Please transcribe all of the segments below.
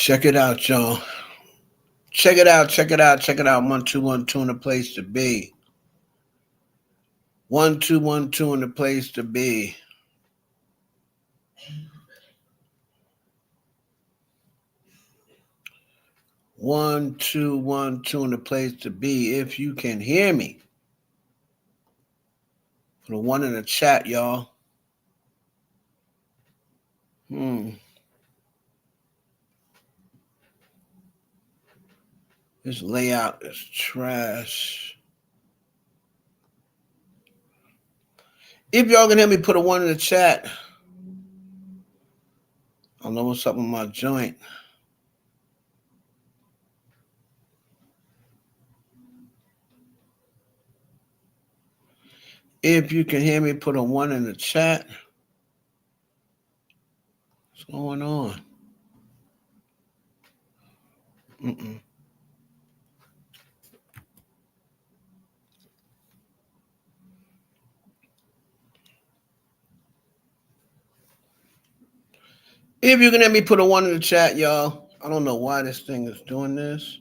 Check it out, y'all. Check it out, check it out, check it out. 1 2 1 2 in the place to be. 1 2 1 2 in the place to be. One, two, 1 2 in the place to be. If you can hear me. Put a 1 in the chat, y'all. This layout is trash. If y'all can hear me, put a 1 in the chat. I don't know what's up with my joint. If you can hear me, put a 1 in the chat. What's going on? If you can hear me, put a 1 in the chat, y'all. I don't know why this thing is doing this.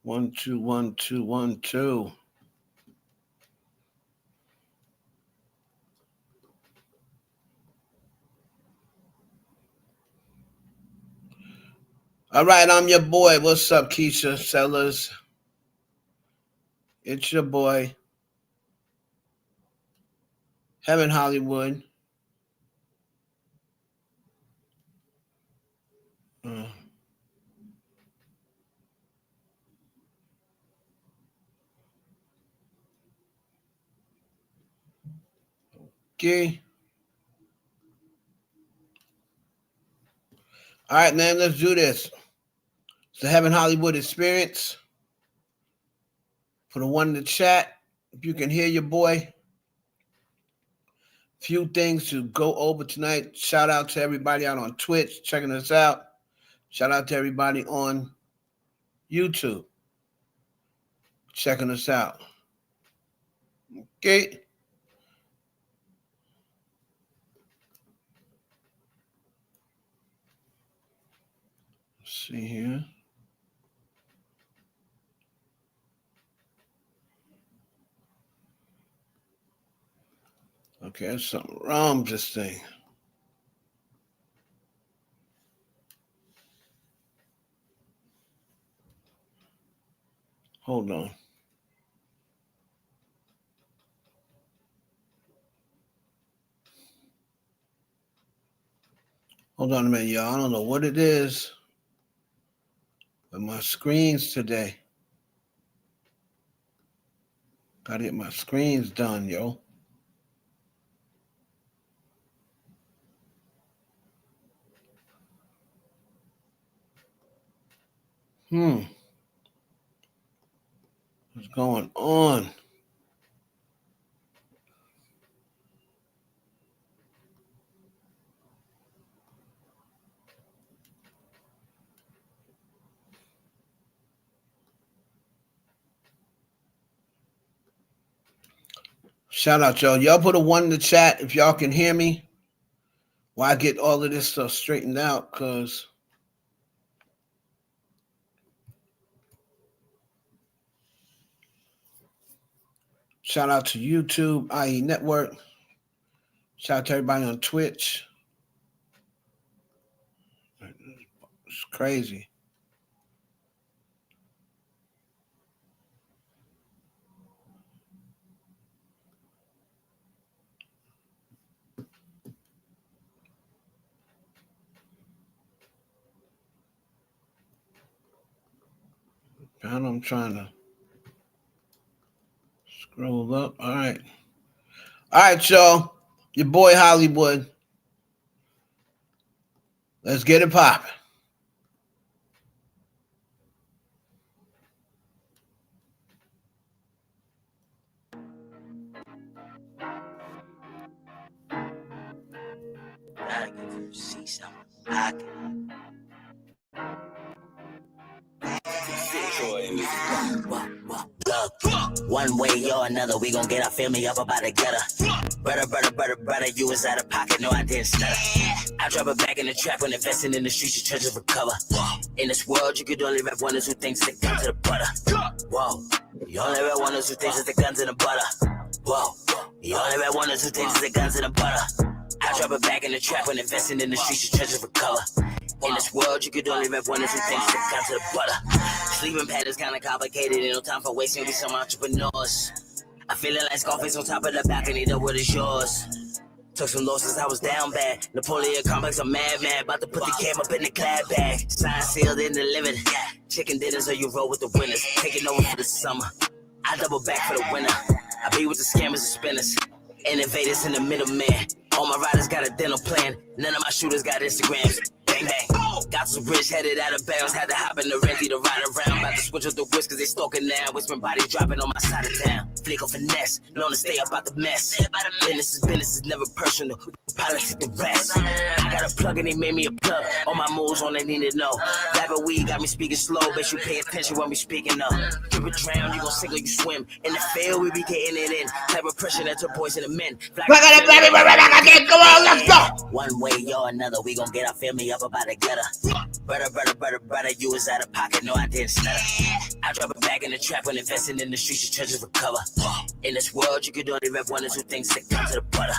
One, two, 1 2 1 2. All right, I'm your boy. What's up, Keisha Sellers? It's your boy. Heaven Hollywood. Okay. All right, man, let's do this. It's the Heaven Hollywood experience. Put a 1 in the chat. If you can hear your boy. Few things to go over tonight. Shout out to everybody out on Twitch checking us out. Shout out to everybody on YouTube checking us out. Okay. Let's see here. Okay, there's something wrong with this thing. Hold on. Hold on a minute, y'all. I don't know what it is with my screens today. Gotta get my screens done, yo. What's going on? Shout out, y'all. Y'all put a 1 in the chat if y'all can hear me while I get all of this stuff straightened out, because shout out to YouTube, IE Network. Shout out to everybody on Twitch. It's crazy. I'm trying to scroll up. All right. All right, y'all. Your boy Hollywood. Let's get it popping. I can see something. I can. One way or another, we gon' get our family up about the gutter. Brother, you was out of pocket, no I didn't stutter. I drop it back in the trap when investing in the streets, your churches recover. In this world, you could only rap one or two things that come to the butter. Whoa, you only rap one or two things that the guns in the butter. Whoa, you only rap one or two things that the guns in the butter. I drop it back in the trap when investing in the streets, your churches recover. In this world, you could only rap one or two things that come to the butter. Sleeping patterns kinda complicated, ain't no time for wasting with some entrepreneurs. I feeling like Scarface on top of the balcony, the wood is yours. Took some losses, I was down bad. Napoleon complex, I'm mad. About to put the cam up in the clad bag. Signed, sealed, and delivered. Chicken dinners, so you roll with the winners. Taking over for the summer. I double back for the winter. I be with the scammers and spinners. Innovators in the middleman. All my riders got a dental plan. None of my shooters got Instagrams. Bang, bang. Got some rich headed out of bounds. Had to hop in the renty to ride around. About to switch up the whisk cause they stalking now. Whispering bodies dropping on my side of town. Flick of finesse. Known to stay up out the mess. Business is never personal. Politics the rest. I got a plug and they made me a plug. All my moves on they need to know. Rapper weed got me speaking slow. Bet you pay attention when we speaking up. If you drown, you gon' sink or you swim. In the field, we be getting it in. Type of pressure that took boys and the men. Come on, let's go. One way or another, we gon' get our family up about the gutter. Brother, you was out of pocket, no I didn't stutter. I drop it back in the trap when investing in the streets, your churches recover. In this world, you could only rap one or two things that come to the butter.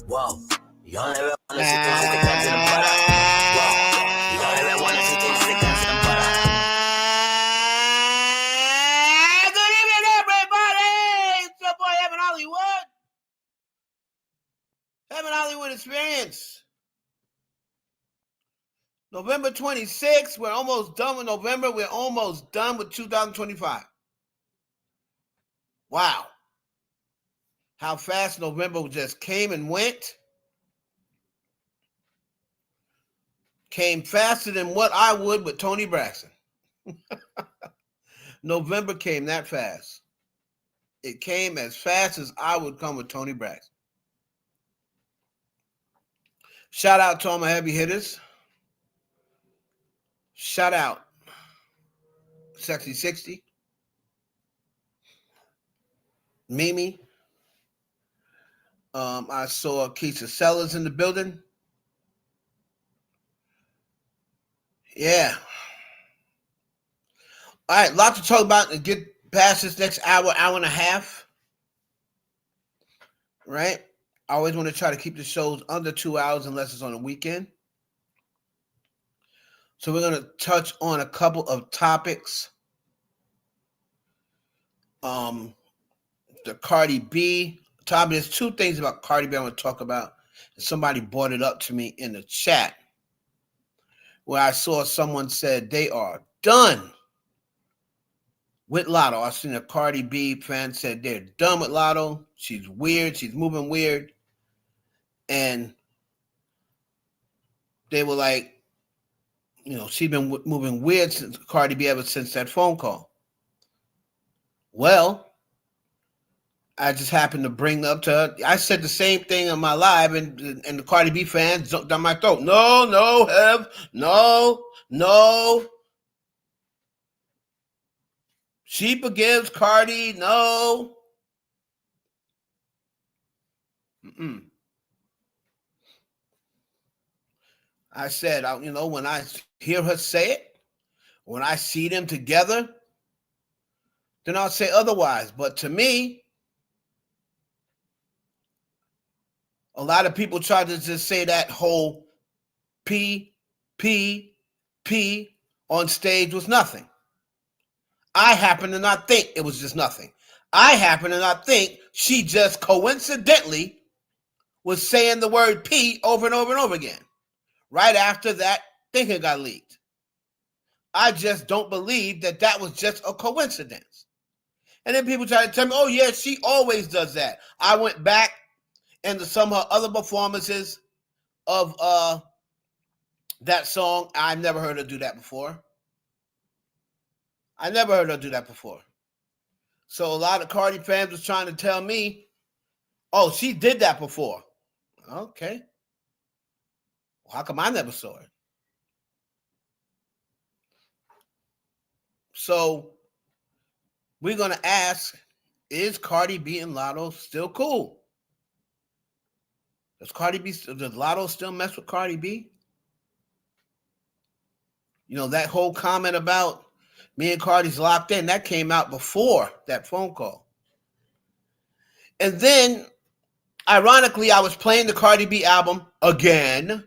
Whoa, you only rap one or two things that come to the butter. Whoa, you only rap one or two things that come to the butter. Good evening, everybody. It's your boy Evan Hollywood. Evan Hollywood Experience. November 26th, we're almost done with November. We're almost done with 2025. Wow. How fast November just came and went. Came faster than what I would with Tony Braxton. November came that fast. It came as fast as I would come with Tony Braxton. Shout out to all my heavy hitters. Shout out Sexy 60, Mimi. I saw Keisha Sellers in the building. Yeah. All right, lot to talk about and get past this next hour and a half. Right? I always want to try to keep the shows under 2 hours unless it's on a weekend. So we're going to touch on a couple of topics. The CardiB topic. There's two things about CardiB I want to talk about. Somebody brought it up to me in the chat where I saw someone said they are done with Latto. I seen a CardiB fan said they're done with Latto. She's weird. She's moving weird. And they were like, you know, she's been moving weird since CardiB ever since that phone call. Well, I just happened to bring up to her. I said the same thing on my live, and the CardiB fans jumped down my throat. No. She forgives Cardi. No. I said, you know, when I hear her say it, when I see them together, then I'll say otherwise. But to me, a lot of people try to just say that whole P on stage was nothing. I happen to not think it was just nothing. I happen to not think she just coincidentally was saying the word P over and over and over again right after that thinking got leaked. I just don't believe that that was just a coincidence. And then people try to tell me, oh, yeah, she always does that. I went back into some of her other performances of that song. I've never heard her do that before. So a lot of Cardi fans was trying to tell me, oh, she did that before. Okay. Well, how come I never saw it? So we're going to ask Is Cardi B and Latto still cool? Does Latto still mess with Cardi B? You know, that whole comment about me and Cardi's locked in, that came out before that phone call. And then, ironically, I was playing the Cardi B album again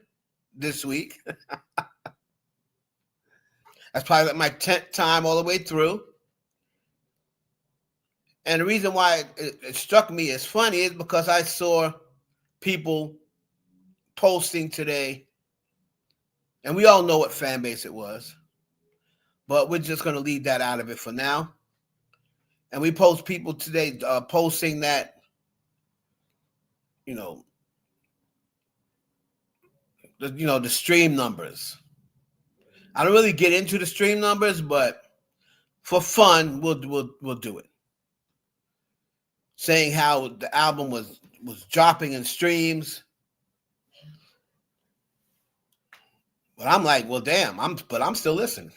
this week. That's probably like my 10th time all the way through. And the reason why it struck me as funny is because I saw people posting today, and we all know what fan base it was, but we're just going to leave that out of it for now. And we post people today posting that, the stream numbers. I don't really get into the stream numbers, but for fun, we'll do it. Saying how the album was dropping in streams. But I'm like, well, damn, I'm still listening.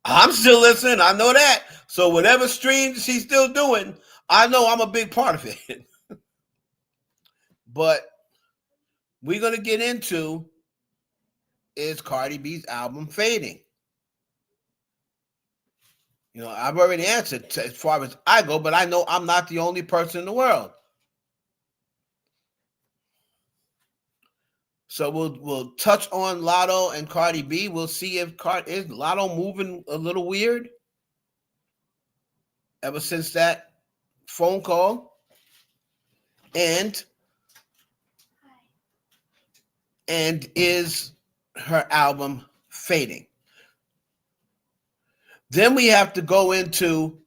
I'm still listening. I know that. So whatever streams she's still doing, I know I'm a big part of it. But we're going to get into, is Cardi B's album fading? I've already answered as far as I go, but I know I'm not the only person in the world. So we'll touch on Latto and Cardi B. We'll see if is Latto moving a little weird ever since that phone call, and is her album fading? Then we have to go into,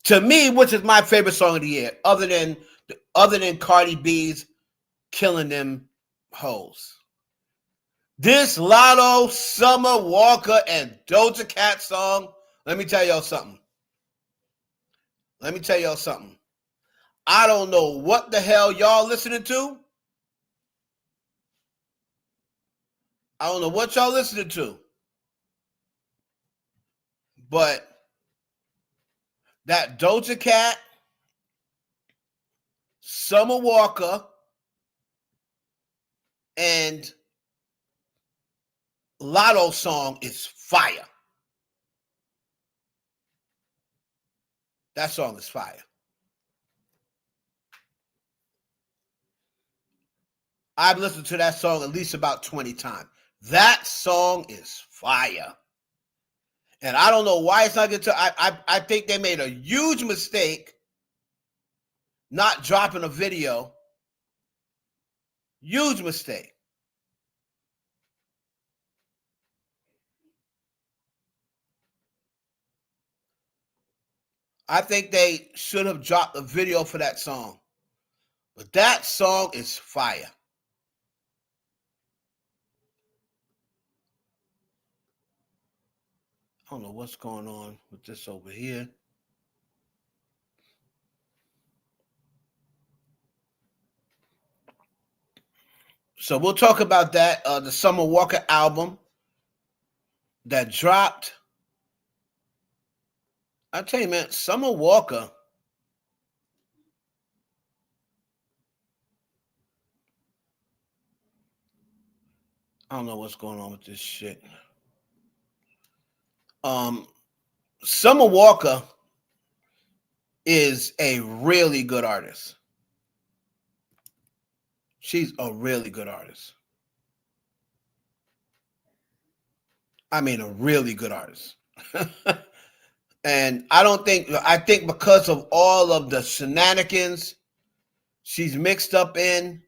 to me, which is my favorite song of the year, other than Cardi B's "Killing Them Hoes." This Latto, Summer Walker, and Doja Cat song, let me tell y'all something. I don't know what the hell y'all listening to. I don't know what y'all listening to. But that Doja Cat, Summer Walker, and Latto song is fire. That song is fire. I've listened to that song at least about 20 times. That song is fire. And I don't know why it's not good to. I think they made a huge mistake not dropping a video. Huge mistake. I think they should have dropped a video for that song. But that song is fire. I don't know what's going on with this over here. So we'll talk about that. The Summer Walker album that dropped. I tell you, man, Summer Walker. I don't know what's going on with this shit. Summer Walker is a really good artist. She's a really good artist. I mean, a really good artist. And I think because of all of the shenanigans she's mixed up in,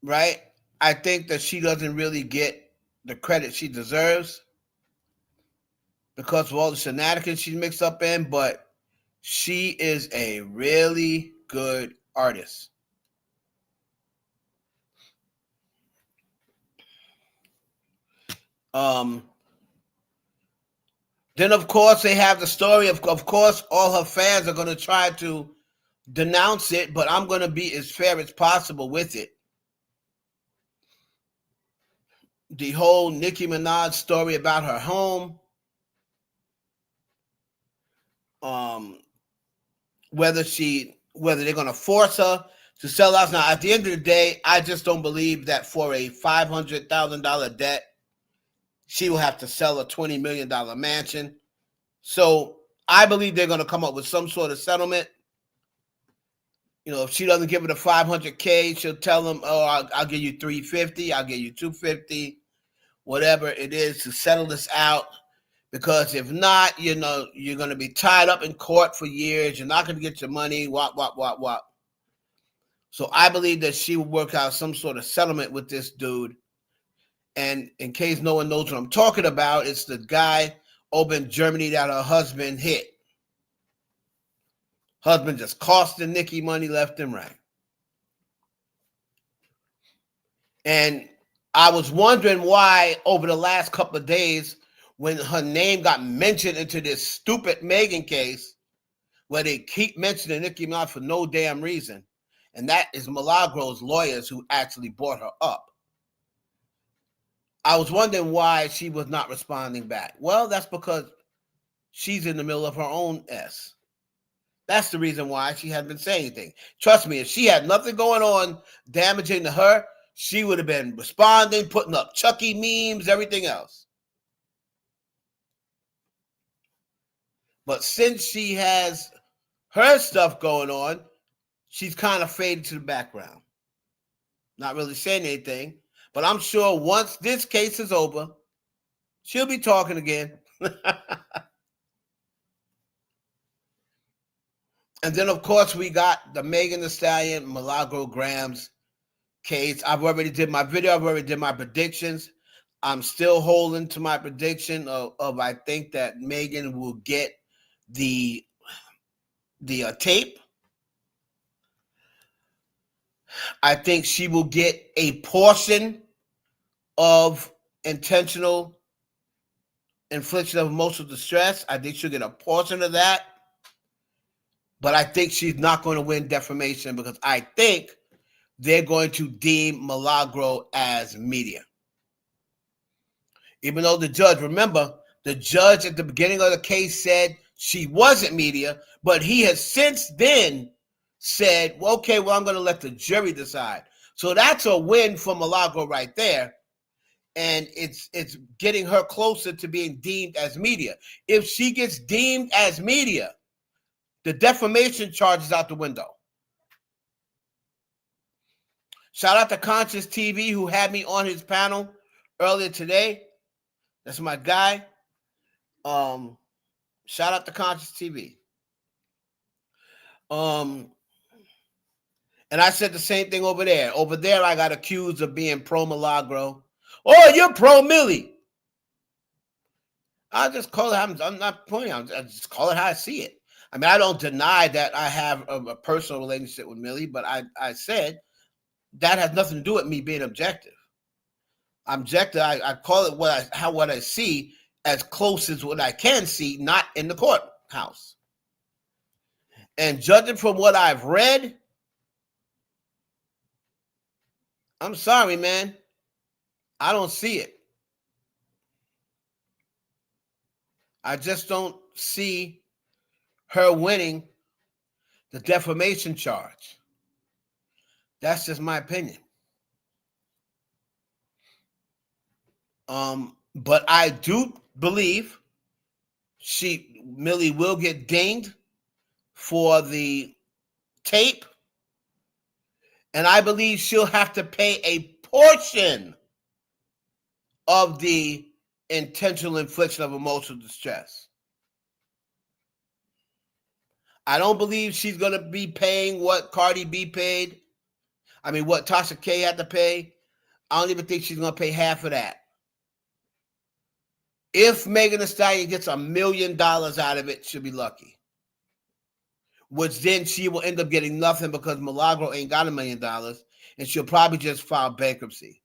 right? I think that she doesn't really get the credit she deserves because of all the shenanigans she's mixed up in, but she is a really good artist. Then, of course, they have the story of course, all her fans are going to try to denounce it, but I'm going to be as fair as possible with it. The whole Nicki Minaj story about her home, um, whether they're going to force her to sell out. Now, at the end of the day, I just don't believe that for a $500,000 debt, she will have to sell a $20 million mansion. So I believe they're going to come up with some sort of settlement. If she doesn't give it a 500K, she'll tell them, "Oh, I'll give you 350. I'll give you 250, whatever it is to settle this out." Because if not, you're going to be tied up in court for years. You're not going to get your money. What. So I believe that she will work out some sort of settlement with this dude. And in case no one knows what I'm talking about, it's the guy over in Germany that her husband hit. Husband just costing Nicki money left and right. And I was wondering why over the last couple of days, when her name got mentioned into this stupid Megan case, where they keep mentioning Nicki Minaj for no damn reason, and that is Milagro's lawyers who actually brought her up. I was wondering why she was not responding back. Well, that's because she's in the middle of her own S. That's the reason why she hasn't been saying anything. Trust me, if she had nothing going on damaging to her, she would have been responding, putting up Chucky memes, everything else. But since she has her stuff going on, she's kind of faded to the background. Not really saying anything. But I'm sure once this case is over, she'll be talking again. And then, of course, we got the Megan Thee Stallion, Milagro Graham's case. I've already did my video. I've already did my predictions. I'm still holding to my prediction of I think that Megan will get the tape. I think she will get a portion of intentional infliction of emotional distress. I think she'll get a portion of that. But I think she's not going to win defamation because I think they're going to deem Milagro as media. Even though the judge, remember, the judge at the beginning of the case said she wasn't media, but he has since then said, well, okay, well, I'm going to let the jury decide. So that's a win for Milagro right there. And it's getting her closer to being deemed as media. If she gets deemed as media, the defamation charge is out the window. Shout out to Conscious TV who had me on his panel earlier today. That's my guy. Shout out to Conscious TV. And I said the same thing over there. Over there, I got accused of being pro Milagro. Oh, you're pro Millie. I just call it. I'm not pointing. I just call it how I see it. I mean, I don't deny that I have a personal relationship with Millie, but I said that has nothing to do with me being objective. I'm objective. I call it what I see as close as what I can see, not in the courthouse. And judging from what I've read, I'm sorry, man. I don't see it. I just don't see her winning the defamation charge. That's just my opinion. But I do believe Millie will get dinged for the tape, and I believe she'll have to pay a portion of the intentional infliction of emotional distress. I don't believe she's going to be paying what CardiB paid. I mean, what Tasha K had to pay. I don't even think she's going to pay half of that. If Megan Thee Stallion gets $1 million out of it, she'll be lucky. Which then she will end up getting nothing because Milagro ain't got $1 million, and she'll probably just file bankruptcy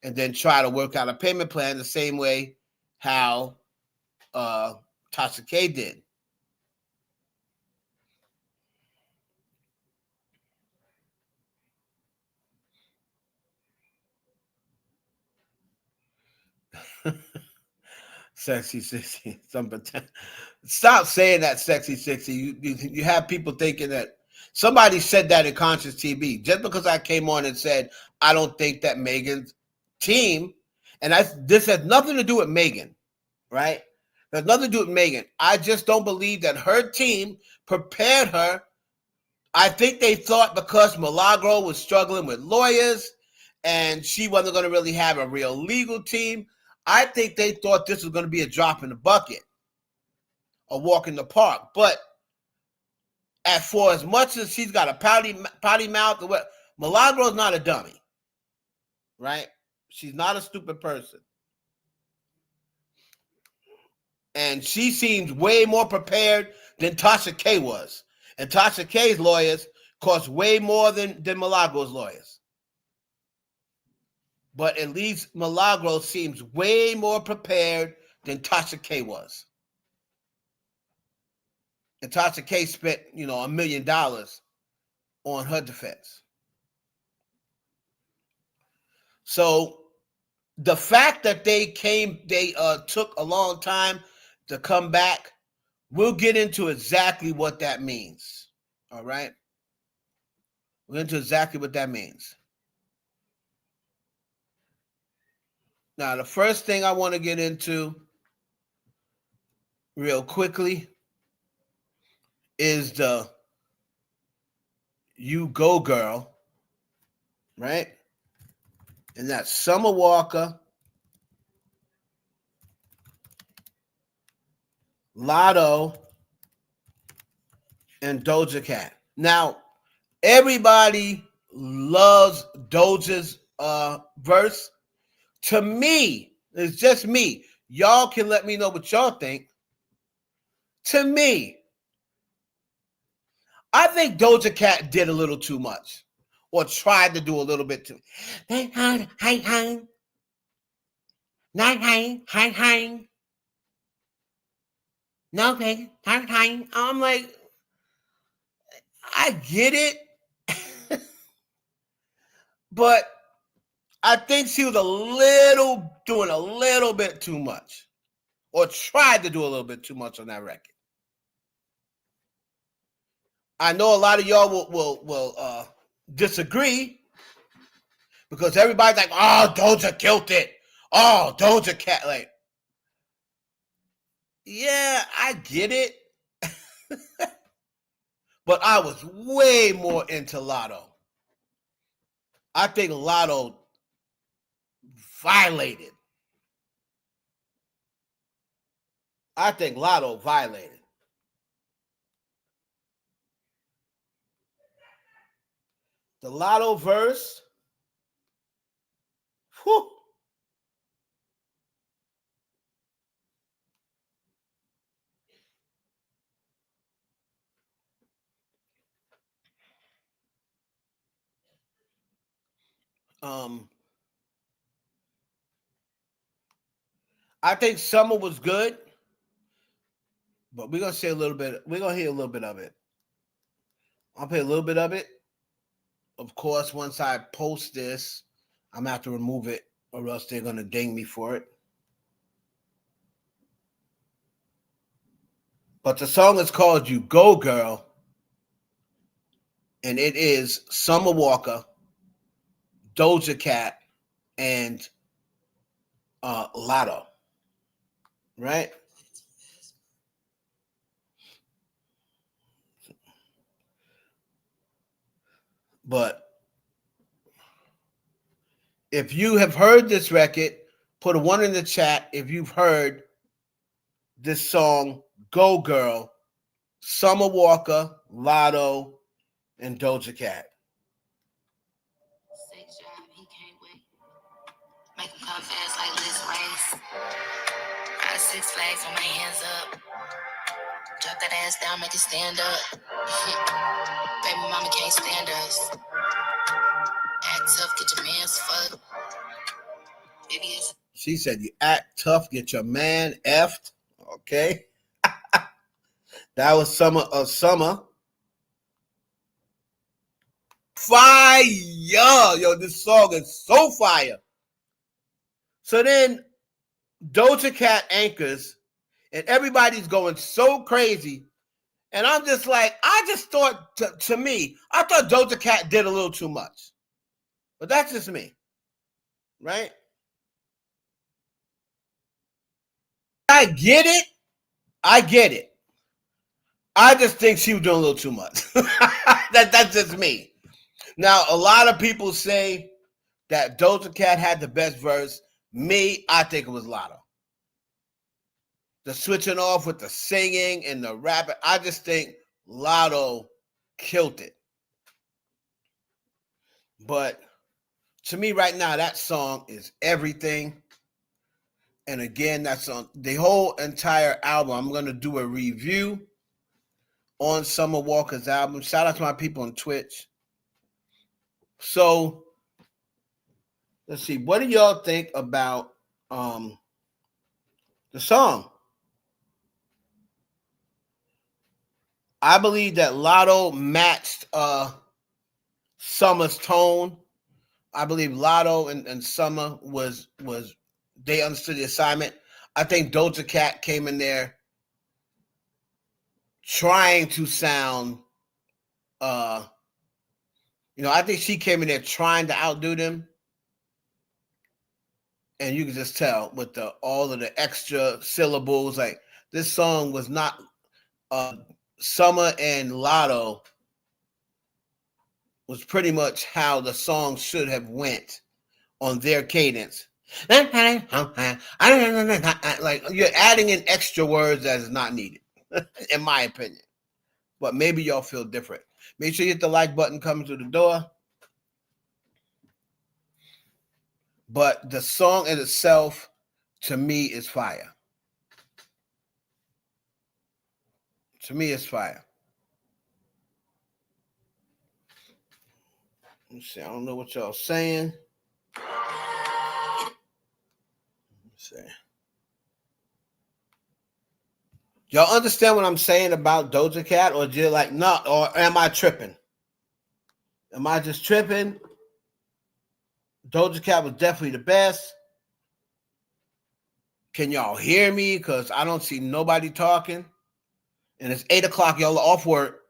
and then try to work out a payment plan the same way how Tasha K did. Sexy 60. Stop saying that, sexy 60. You have people thinking that somebody said that in Conscious TV. Just because I came on and said, I don't think that Megan's team, and this has nothing to do with Megan, right? There's nothing to do with Megan. I just don't believe that her team prepared her. I think they thought because Milagro was struggling with lawyers and she wasn't going to really have a real legal team, I think they thought this was going to be a drop in the bucket, a walk in the park. But for as much as she's got a potty mouth, Milagro's not a dummy, right? She's not a stupid person. And she seems way more prepared than Tasha K was. And Tasha K's lawyers cost way more than Milagro's lawyers. But at least Milagro seems way more prepared than Tasha K was. And Tasha K spent, $1 million on her defense. So the fact that they took a long time to come back, we'll get into exactly what that means. All right? We'll get into exactly what that means. Now, the first thing I want to get into real quickly is the You Go Girl, right? And that's Summer Walker, Latto, and Doja Cat. Now, everybody loves Doja's verse. To me, it's just me. Y'all can let me know what y'all think. To me, I think Doja Cat did a little too much, or tried to do a little bit too. I'm like, I get it, but I think she was doing a little bit too much, or tried to do a little bit too much on that record. I know a lot of y'all will disagree, because everybody's like, oh, Doja killed it. Oh, Doja Cat. Like, yeah, I get it. But I was way more into Latto. I think Latto violated. The Latto verse. Whew. I think Summer was good, but we're gonna say a little bit. We're gonna hear a little bit of it. I'll play a little bit of it. Of course, once I post this, I'm gonna have to remove it, or else they're gonna ding me for it. But the song is called "You Go Girl," and it is Summer Walker, Doja Cat, and Latto, right? But if you have heard this record, put a 1 in the chat if you've heard this song, Go Girl, Summer Walker, Latto, and Doja Cat. Make them come fast like this race. Got 6 flags with my hands up. Drop that ass down, make it stand up. Baby mama can't stand us. Act tough, get your man's fucked. She said, you act tough, get your man effed. Okay. That was Summer. Fire. Yo, this song is so fire. So then Doja Cat anchors, and everybody's going so crazy. And I'm just like, I just thought, to me, I thought Doja Cat did a little too much. But that's just me, right? I get it. I get it. I just think she was doing a little too much. That's just me. Now, a lot of people say that Doja Cat had the best verse. Me, I think it was Latto. The switching off with the singing and the rapping, I just think Latto killed it. But to me right now, that song is everything. And again, that's on the whole entire album. I'm going to do a review on Summer Walker's album. Shout out to my people on Twitch. So let's see. What do y'all think about the song? I believe that Latto matched Summer's tone. I believe Latto and Summer was they understood the assignment. I think Doja Cat came in there trying to sound, I think she came in there trying to outdo them. And you can just tell with all of the extra syllables. Like, this song was not Summer and Latto was pretty much how the song should have went on their cadence. Like, you're adding in extra words that is not needed, in my opinion. But maybe y'all feel different. Make sure you hit the like button coming through the door. But the song in itself, to me, is fire. To me, it's fire. Let's see. I don't know what y'all saying. Let's see. Y'all understand what I'm saying about Doja Cat, or you're like, no, or am I tripping? Am I just tripping? Doja Cat was definitely the best. Can y'all hear me? Because I don't see nobody talking. And it's 8 o'clock. Y'all are off work.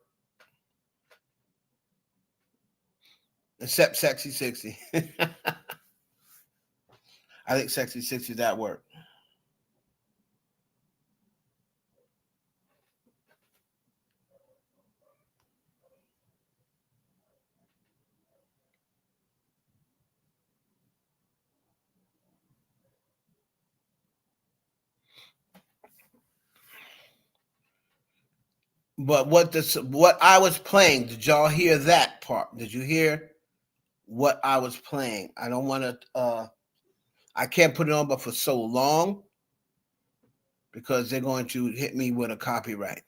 Except Sexy 60. I think Sexy 60 is at work. But what I was playing, did y'all hear that part? Did you hear what I was playing? I don't want to I can't put it on but for so long because they're going to hit me with a copyright.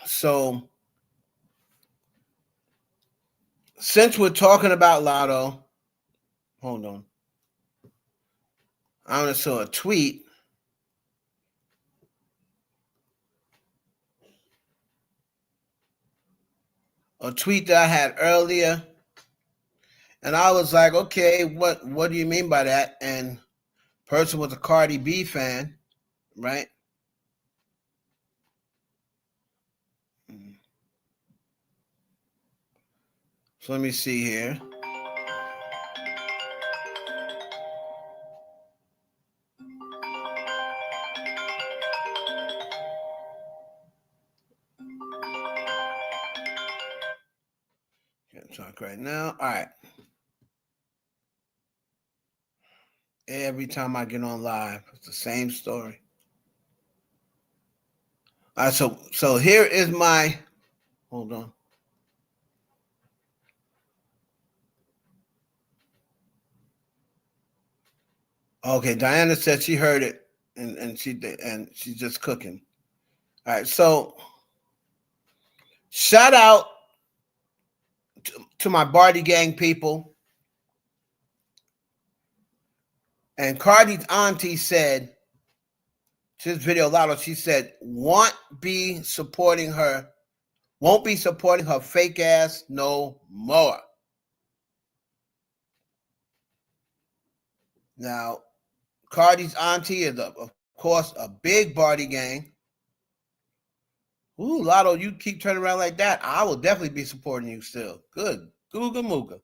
So since we're talking about Latto, hold on. I only saw a tweet. A tweet that I had earlier. And I was like, okay, what do you mean by that? And person was a CardiB fan, right? So let me see here. Can't talk right now. All right. Every time I get on live, it's the same story. All right, so here is my, hold on. Okay, Diana said she heard it and she's just cooking. All right, so shout out to my Barty Gang people. And Cardi's auntie said, this video Latto, she said, be supporting her won't be supporting her fake ass no more. Now, Cardi's auntie is, of course, a big Barty gang. Ooh, Latto, you keep turning around like that, I will definitely be supporting you still. Good. Googa mooga.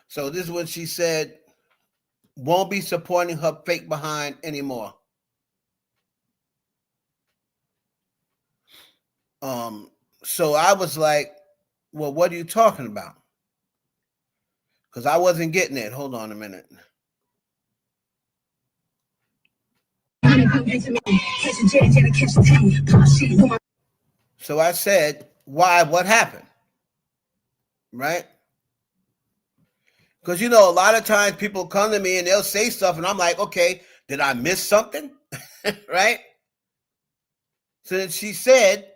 So this is what she said. Won't be supporting her fake behind anymore. So I was like, well, what are you talking about? Because I wasn't getting it. Hold on a minute. So I said, why? What happened? Right? Because, a lot of times people come to me and they'll say stuff, and I'm like, okay, did I miss something? Right? So then she said,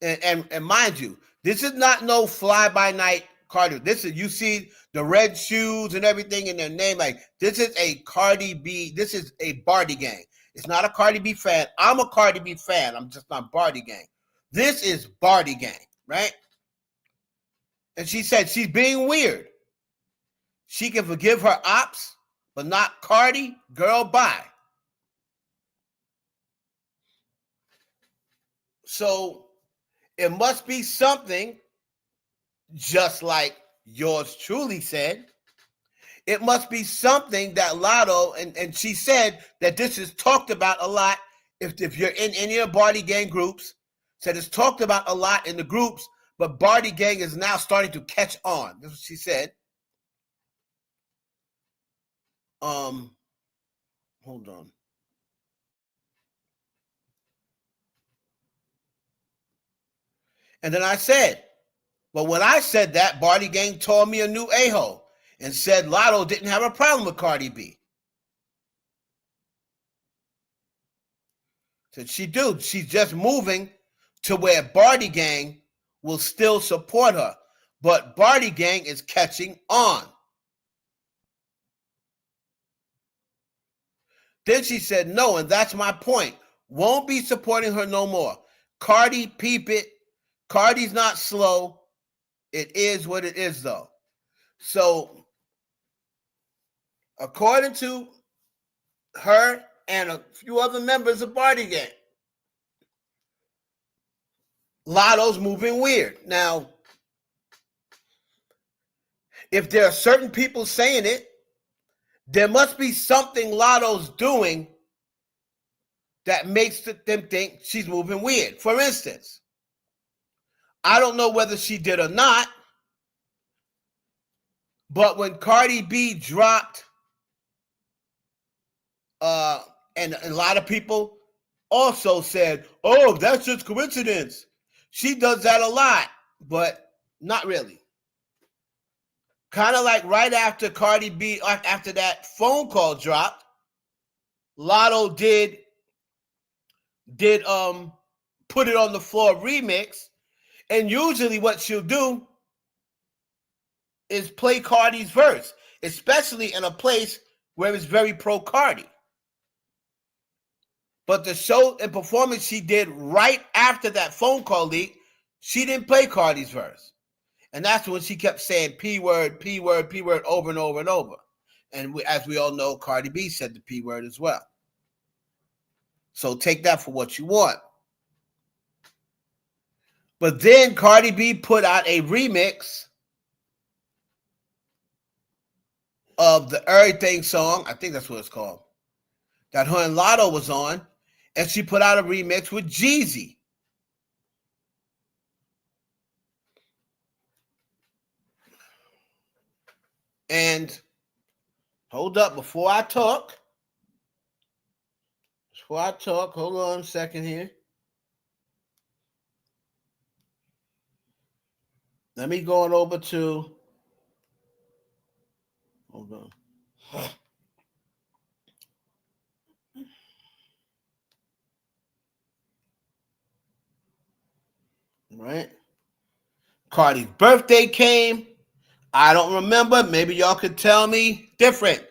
and mind you, this is not no fly by night Cardi. This is, you see the red shoes and everything in their name. Like, this is a CardiB. This is a Barty gang. It's not a CardiB fan. I'm a CardiB fan. I'm just not Barty gang. This is Barty gang, right? And she said she's being weird. She can forgive her ops, but not Cardi. Girl, bye. So it must be something, just like yours truly said. It must be something that Latto, and she said that this is talked about a lot. If you're in any of Barty gang groups, said it's talked about a lot in the groups, but Barty gang is now starting to catch on. That's what she said. Hold on. And then I said, but when I said that, Barty gang told me a new a-hole and said Latto didn't have a problem with CardiB. Said she do. She's just moving to where Barty gang will still support her. But Barty gang is catching on. Then she said, no, and that's my point. Won't be supporting her no more. Cardi, peep it. Cardi's not slow. It is what it is, though. So, according to her and a few other members of Barty gang, Latto's moving weird. Now, if there are certain people saying it, there must be something Latto's doing that makes them think she's moving weird. For instance, I don't know whether she did or not, but when CardiB dropped, and a lot of people also said, oh, that's just coincidence. She does that a lot, but not really. Kind of like right after CardiB, after that phone call dropped, Latto did put it on the floor remix, and usually what she'll do is play Cardi's verse, especially in a place where it's very pro Cardi. But the show and performance she did right after that phone call leak, she didn't play Cardi's verse. And that's when she kept saying P word, P word, P word over and over and over. And as we all know, CardiB said the P word as well. So take that for what you want. But then CardiB put out a remix of the Everything song. I think that's what it's called. That her and Latto was on. And she put out a remix with Jeezy. And hold up, before I talk, hold on a second here. Let me go on over to, hold on. Right? Cardi's birthday came. I don't remember. Maybe y'all could tell me different.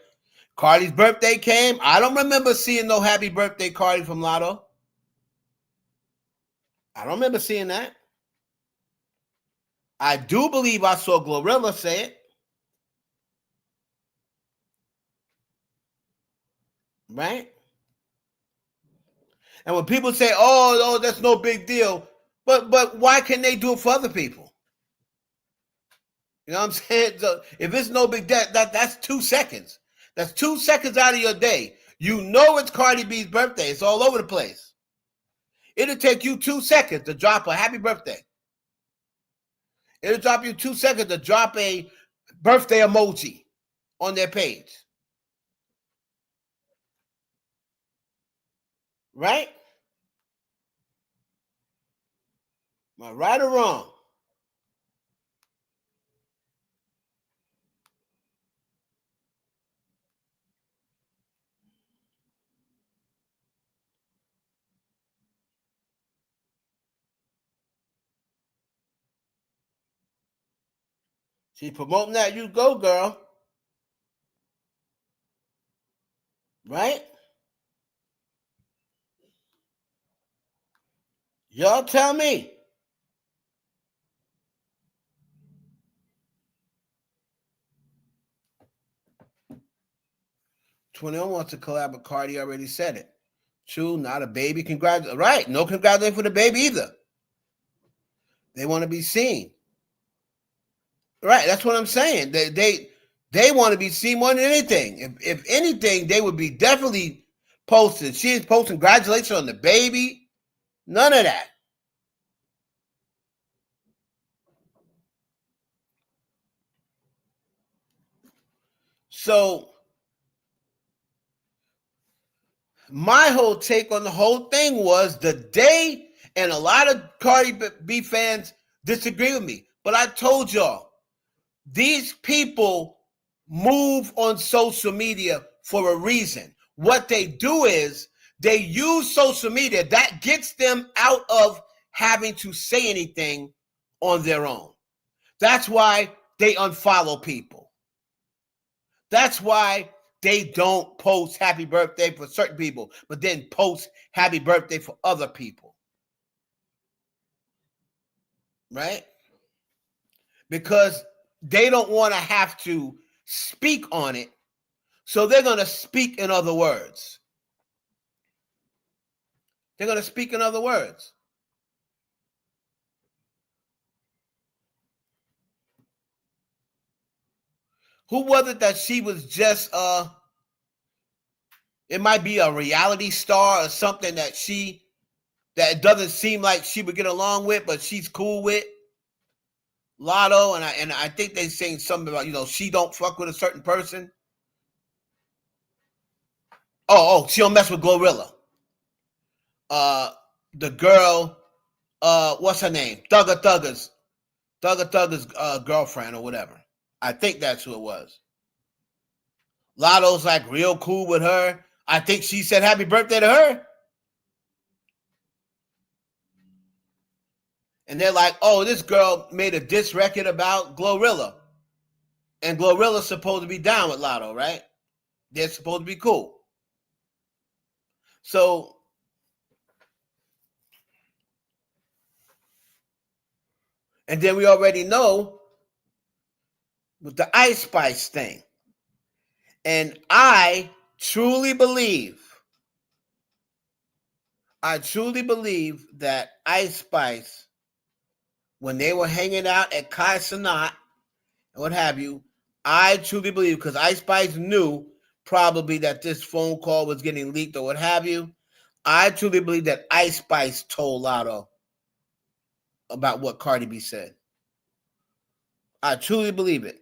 Cardi's birthday came. I don't remember seeing no happy birthday Cardi from Latto. I don't remember seeing that. I do believe I saw Glorilla say it. Right? And when people say, oh, that's no big deal. But why can't they do it for other people? You know what I'm saying? So if it's no big deal, that's 2 seconds. That's 2 seconds out of your day. You know it's Cardi B's birthday. It's all over the place. It'll take you 2 seconds to drop a happy birthday. It'll drop you 2 seconds to drop a birthday emoji on their page. Right? Am I right or wrong? She's promoting that. You go, girl. Right? Y'all tell me. Twenty-one wants to collab with Cardi. Already said it. True, not a baby. Right? No congratulations for the baby either. They want to be seen. Right? That's what I'm saying. They want to be seen more than anything. If anything, they would be definitely posted. She is posting congratulations on the baby. None of that. So my whole take on the whole thing was the day, and a lot of Cardi B fans disagree with me, but I told y'all, these people move on social media for a reason. What they do is they use social media. That gets them out of having to say anything on their own. That's why they unfollow people. That's why they don't post happy birthday for certain people, but then post happy birthday for other people. Right? Because they don't want to have to speak on it, so they're going to speak in other words. They're going to speak in other words. Who was it that she was just it might be a reality star or something that it doesn't seem like she would get along with, but she's cool with? Latto, and I think they saying something about, she don't fuck with a certain person. She don't mess with Glorilla. The girl, what's her name? Thugger's girlfriend or whatever. I think that's who it was. Latto's like real cool with her. I think she said happy birthday to her. And they're like, this girl made a diss record about Glorilla. And Glorilla's supposed to be down with Latto, right? They're supposed to be cool. So, and then we already know with the Ice Spice thing. And I truly believe that Ice Spice, when they were hanging out at Kai Cenat and what have you, I truly believe, because Ice Spice knew probably that this phone call was getting leaked or what have you, I truly believe that Ice Spice told Latto about what Cardi B said. I truly believe it.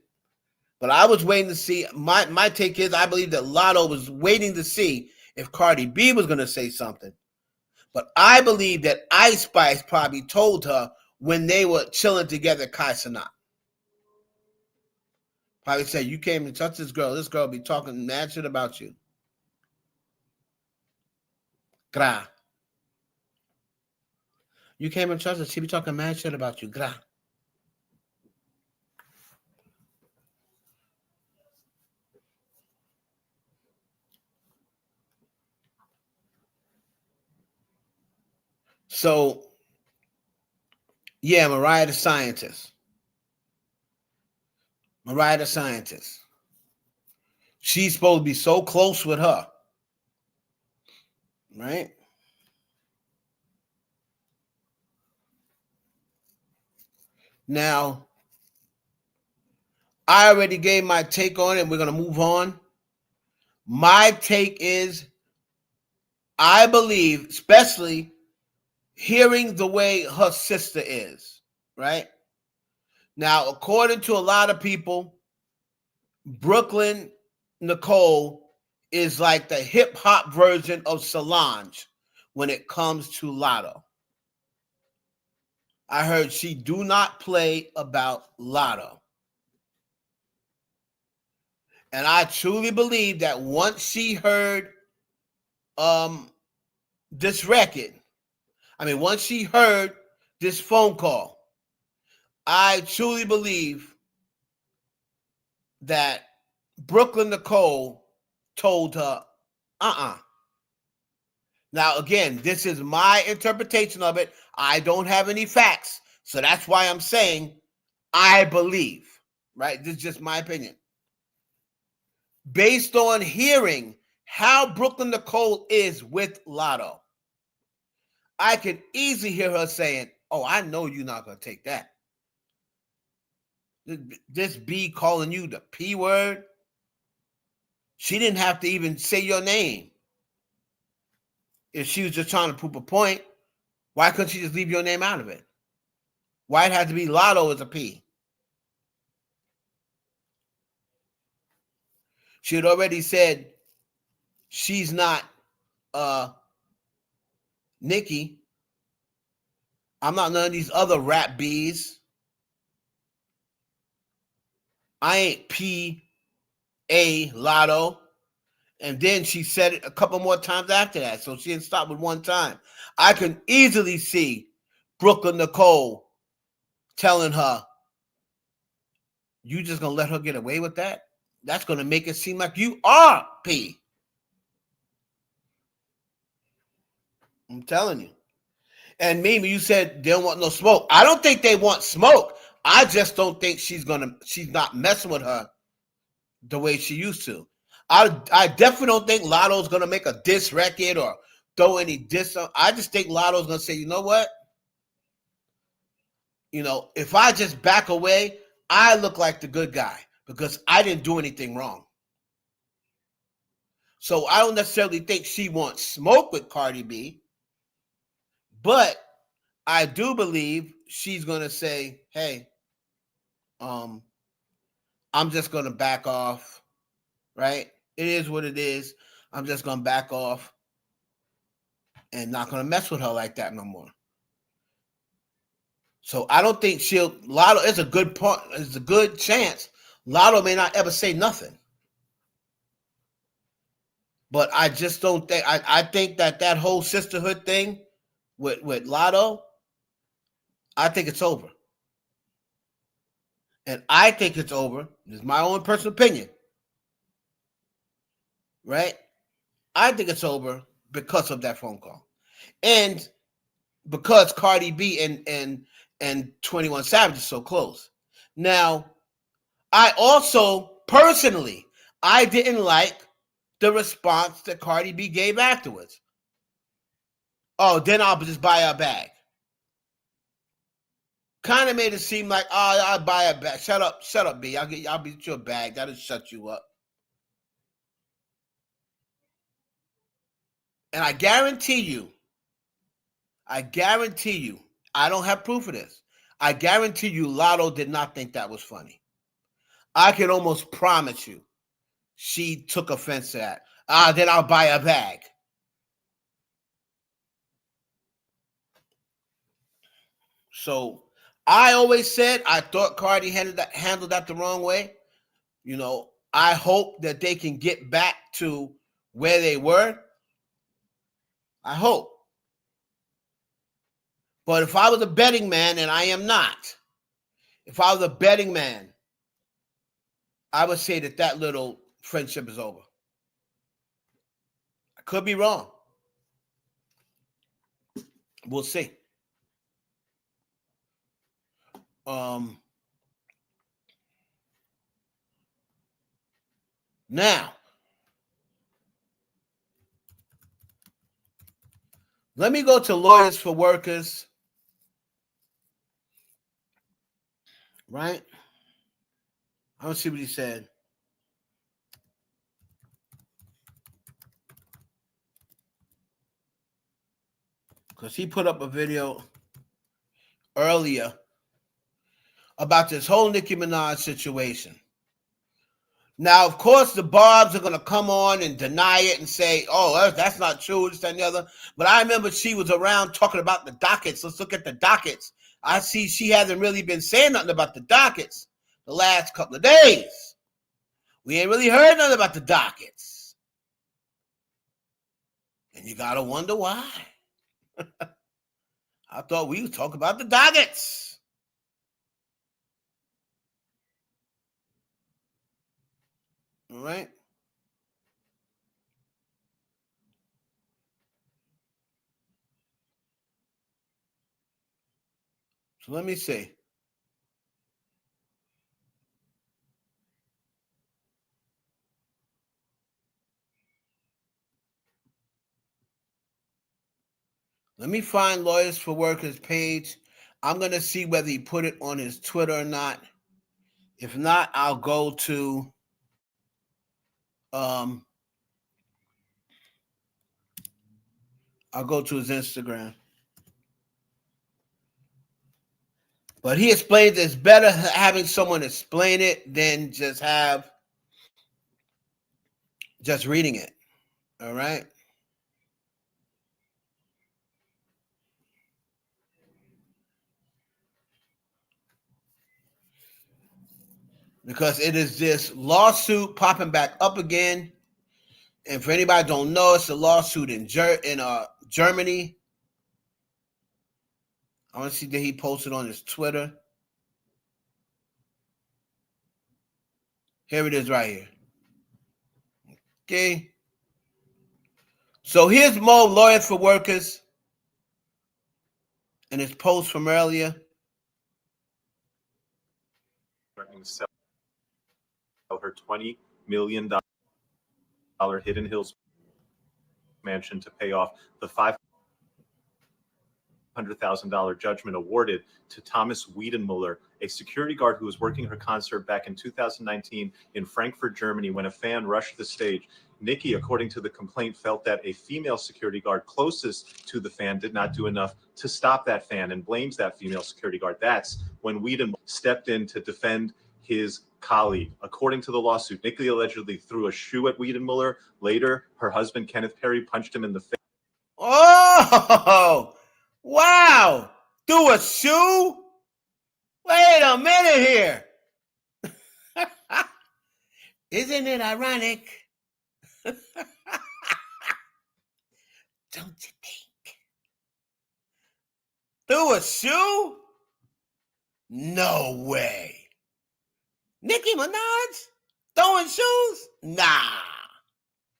But I was waiting to see, my take is, I believe that Latto was waiting to see if Cardi B was going to say something. But I believe that Ice Spice probably told her when they were chilling together at Kai Cenat. Probably said, you came and touched this girl be talking mad shit about you. Gra. You came and touched her, she be talking mad shit about you. Gra. So, yeah, Mariah the Scientist. Mariah the Scientist. She's supposed to be so close with her. Right? Now, I already gave my take on it. We're going to move on. My take is, I believe, especially hearing the way her sister is, right? Now, according to a lot of people, Brooklyn Nicole is like the hip hop version of Solange when it comes to Latto. I heard she do not play about Latto. And I truly believe that once she heard this record, once she heard this phone call, I truly believe that Brooklyn Nicole told her, Now, again, this is my interpretation of it. I don't have any facts. So that's why I'm saying I believe, right? This is just my opinion. Based on hearing how Brooklyn Nicole is with Latto, I can easily hear her saying, oh, I know you're not going to take that. This B calling you the P word. She didn't have to even say your name. If she was just trying to prove a point, why couldn't she just leave your name out of it? Why it had to be Latto as a P? She had already said she's not Nicki. I'm not none of these other rap Bs. I ain't P.A. Latto. And then she said it a couple more times after that. So she didn't stop with one time. I can easily see Brooklyn Nicole telling her, you just going to let her get away with that? That's going to make it seem like you are P. I'm telling you. And Mimi, you said they don't want no smoke. I don't think they want smoke. I just don't think she's not messing with her the way she used to. I definitely don't think Latto's gonna make a diss record or throw any diss. I just think Latto's gonna say, you know what? If I just back away, I look like the good guy because I didn't do anything wrong. So I don't necessarily think she wants smoke with CardiB, but I do believe she's gonna say, hey, I'm just gonna back off, right? It is what it is. I'm just gonna back off and not gonna mess with her like that no more. So I don't think Latto is a good part. It's a good chance Latto may not ever say nothing. But I just don't think. I think that whole sisterhood thing with Latto, I think it's over. And I think it's over. This is my own personal opinion, right? I think it's over because of that phone call, and because CardiB and 21 Savage is so close. Now, I also personally, I didn't like the response that CardiB gave afterwards. Oh, then I'll just buy a bag. Kind of made it seem like, oh, I'll buy a bag. Shut up, B. I'll get you a bag. That'll shut you up. And I guarantee you, I don't have proof of this. I guarantee you, Latto did not think that was funny. I can almost promise you, she took offense to that. Then I'll buy a bag. So I always said I thought Cardi handled that the wrong way. I hope that they can get back to where they were. I hope. But if I was a betting man, and I am not, if I was a betting man, I would say that little friendship is over. I could be wrong. We'll see. Now, let me go to Lawyers for Workers. Right? I don't see what he said. Because he put up a video earlier about this whole Nicki Minaj situation. Now, of course, the Barbs are going to come on and deny it and say, oh, that's not true, this, that, and the other. But I remember she was around talking about the dockets. Let's look at the dockets. I see she hasn't really been saying nothing about the dockets the last couple of days. We ain't really heard nothing about the dockets. And you got to wonder why. I thought we would talk about the dockets. All right. So let me see. Let me find Lawyers for Workers page. I'm going to see whether he put it on his Twitter or not. If not, I'll go to his Instagram. But he explained it's better having someone explain it than just reading it. All right. Because it is this lawsuit popping back up again. And for anybody who don't know, it's a lawsuit in Germany. I want to see that he posted on his Twitter. Here it is right here. Okay. So here's Mo, Lawyers for Workers, and his post from earlier. Threatening to sell her $20 million Hidden Hills mansion to pay off the $500,000 judgment awarded to Thomas Wiedenmuller, a security guard who was working her concert back in 2019 in Frankfurt, Germany, when a fan rushed the stage. Nicki, according to the complaint, felt that a female security guard closest to the fan did not do enough to stop that fan and blames that female security guard. That's when Wiedenmuller stepped in to defend his colleague. According to the lawsuit, Nicki allegedly threw a shoe at Wiedenmuller. Later, her husband, Kenneth Perry, punched him in the face. Oh, wow. Threw a shoe? Wait a minute here. Isn't it ironic? Don't you think? Threw a shoe? No way. Nicki Minaj throwing shoes? Nah.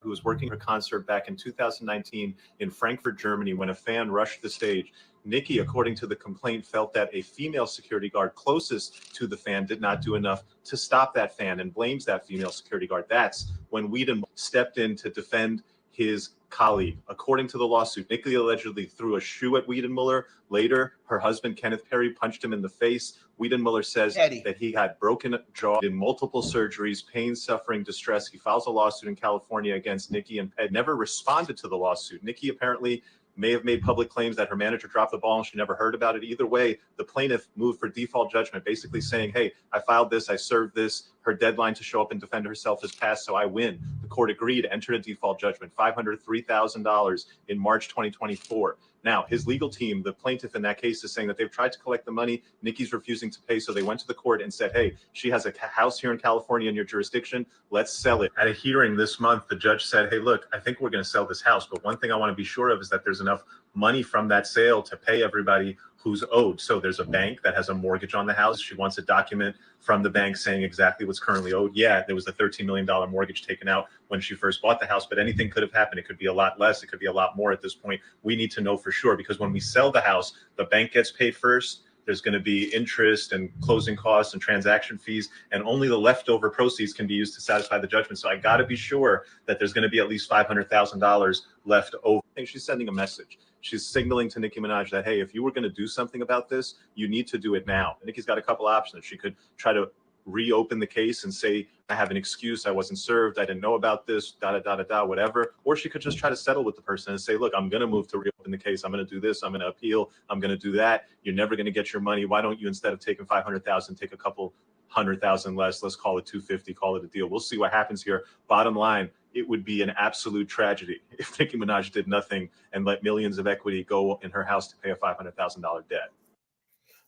Who was working her concert back in 2019 in Frankfurt, Germany, when a fan rushed the stage. Nicki, according to the complaint, felt that a female security guard closest to the fan did not do enough to stop that fan and blames that female security guard. That's when Wiedenmuller stepped in to defend his colleague. According to the lawsuit, Nicki allegedly threw a shoe at Wiedenmuller. Later, her husband, Kenneth Perry, punched him in the face. Wiedenmuller says that he had broken jaw, in multiple surgeries, pain, suffering, distress. He files a lawsuit in California against Nicki and had never responded to the lawsuit. Nicki apparently may have made public claims that her manager dropped the ball and she never heard about it. Either way, the plaintiff moved for default judgment, basically saying, hey, I filed this, I served this, her deadline to show up and defend herself has passed, so I win. The court agreed, entered a default judgment, $503,000 in March 2024. Now, his legal team, the plaintiff in that case, is saying that they've tried to collect the money. Nicki's refusing to pay, so they went to the court and said, hey, she has a house here in California in your jurisdiction. Let's sell it. At a hearing this month, the judge said, hey, look, I think we're going to sell this house, but one thing I want to be sure of is that there's enough money from that sale to pay everybody who's owed. So there's a bank that has a mortgage on the house. She wants a document from the bank saying exactly what's currently owed. Yeah, there was a $13 million mortgage taken out when she first bought the house, but anything could have happened. It could be a lot less. It could be a lot more at this point. We need to know for sure, because when we sell the house, the bank gets paid first. There's going to be interest and closing costs and transaction fees, and only the leftover proceeds can be used to satisfy the judgment. So I got to be sure that there's going to be at least $500,000 left over. I think she's sending a message. She's signaling to Nicki Minaj that, hey, if you were going to do something about this, you need to do it now. Nicki's got a couple options. She could try to reopen the case and say, I have an excuse, I wasn't served, I didn't know about this, whatever. Or she could just try to settle with the person and say, look, I'm going to move to reopen the case. I'm going to do this. I'm going to appeal. I'm going to do that. You're never going to get your money. Why don't you, instead of taking 500,000, take a couple 100,000 less? Let's call it 250, call it a deal. We'll see what happens here. Bottom line, it would be an absolute tragedy if Nicki Minaj did nothing and let millions of equity go in her house to pay a $500,000 debt.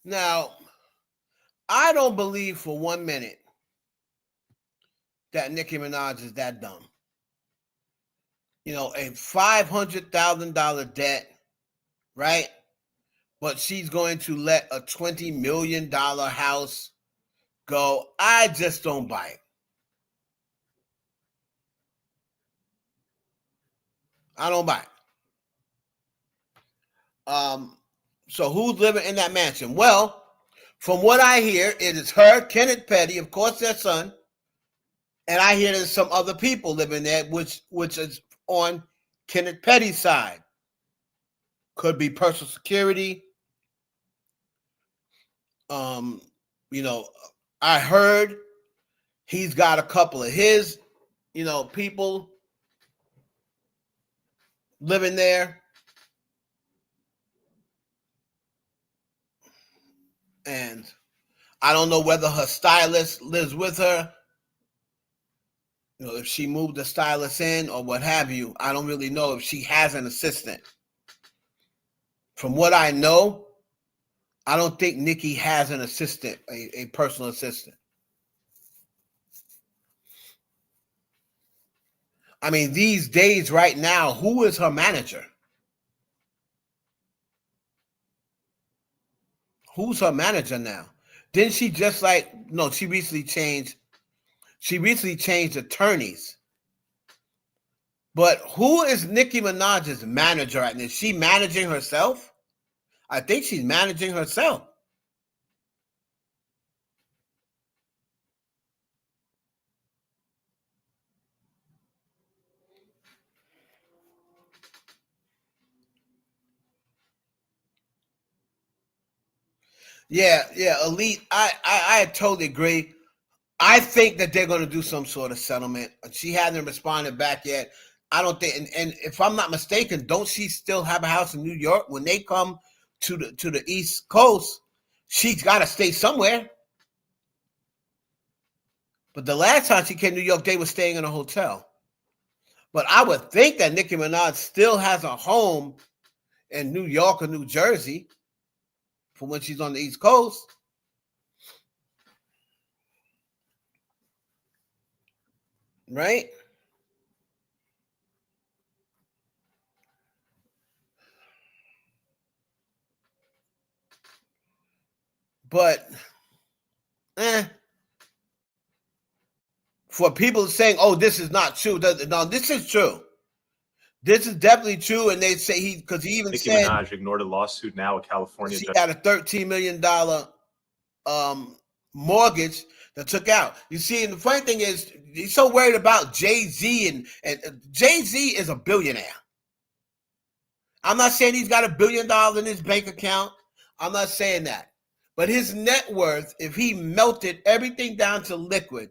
Now, I don't believe for 1 minute that Nicki Minaj is that dumb. You know, a $500,000 debt, right? But she's going to let a $20 million house go. I just don't buy it. I don't buy it. So who's living in that mansion? Well, from what I hear, it is her, Kenneth Petty, of course, their son, and I hear there's some other people living there, which is on Kenneth Petty's side. Could be personal security. You know, I heard he's got a couple of his, people living there. And I don't know whether her stylist lives with her. You know, if she moved the stylist in or what have you. I don't really know if she has an assistant. From what I know, I don't think Nicki has an assistant, a personal assistant. I mean, these days right now, who is her manager? Who's her manager now? Didn't she just no, she recently changed attorneys. But who is Nicki Minaj's manager right now? Is she managing herself? I think she's managing herself. Yeah, Elite. I totally agree. I think that they're going to do some sort of settlement. She hasn't responded back yet. I don't think, and if I'm not mistaken, don't she still have a house in New York? When they come to the East Coast, she's got to stay somewhere. But the last time she came to New York, they were staying in a hotel. But I would think that Nicki Minaj still has a home in New York or New Jersey for when she's on the East Coast. Right? But for people saying, oh, this is not true. No, this is true. This is definitely true. And they say because he even Nicki said Minaj ignored a lawsuit now, a California she judge. had a $13 million mortgage that took out. You see, and the funny thing is, he's so worried about Jay-Z, and Jay-Z is a billionaire. I'm not saying he's got $1 billion in his bank account. I'm not saying that. But his net worth, if he melted everything down to liquid,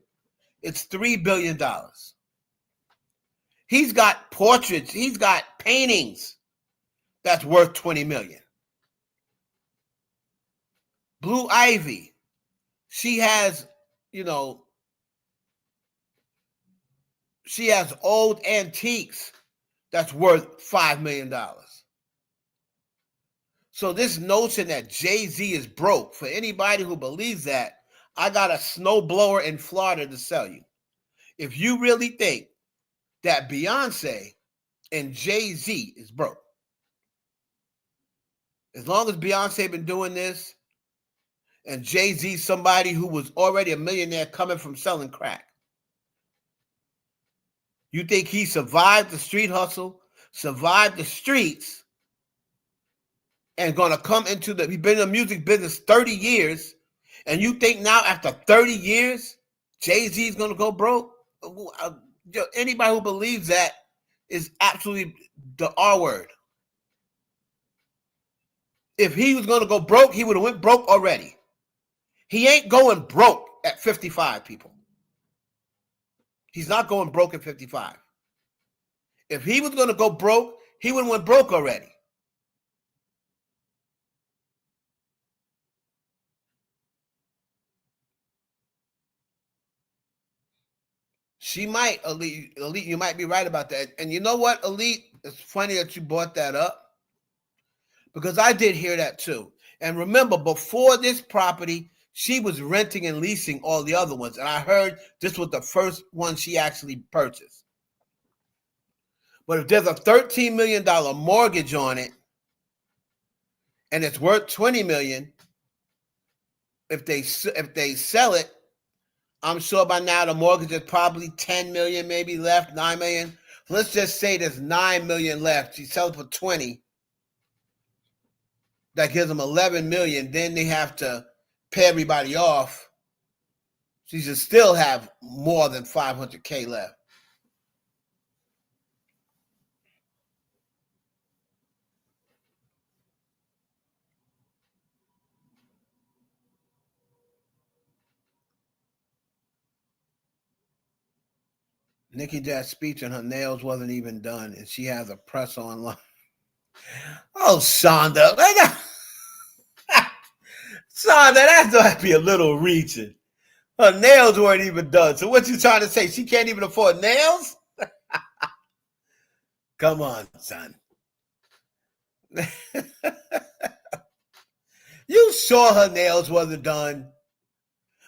it's $3 billion. He's got portraits. He's got paintings that's worth $20 million. Blue Ivy, she has, she has old antiques that's worth $5 million. So this notion that Jay-Z is broke, for anybody who believes that, I got a snowblower in Florida to sell you. If you really think that Beyonce and Jay-Z is broke, As long as Beyonce been doing this, and Jay-Z, somebody who was already a millionaire coming from selling crack, you think he survived the street hustle, survived the streets, and gonna come into he's been in the music business 30 years, and you think now after 30 years, Jay-Z is gonna go broke? Anybody who believes that is absolutely the R word. If he was gonna go broke, he would have went broke already. He ain't going broke at 55, people. He's not going broke at 55. If he was gonna go broke, he would have went broke already. She might, Elite, you might be right about that. And you know what, Elite? It's funny that you brought that up, because I did hear that too. And remember, before this property, she was renting and leasing all the other ones. And I heard this was the first one she actually purchased. But if there's a $13 million mortgage on it, and it's worth $20 million, if they sell it, I'm sure by now the mortgage is probably $10 million, maybe left, $9 million. Let's just say there's $9 million left. She sells for $20. That gives them $11 million. Then they have to pay everybody off. She should still have more than $500K left. Nicki did that speech and her nails wasn't even done, and she has a press online. Oh, Shonda. Shonda, that might be a little reaching. Her nails weren't even done. So what you trying to say? She can't even afford nails? Come on, son. You sure her nails wasn't done?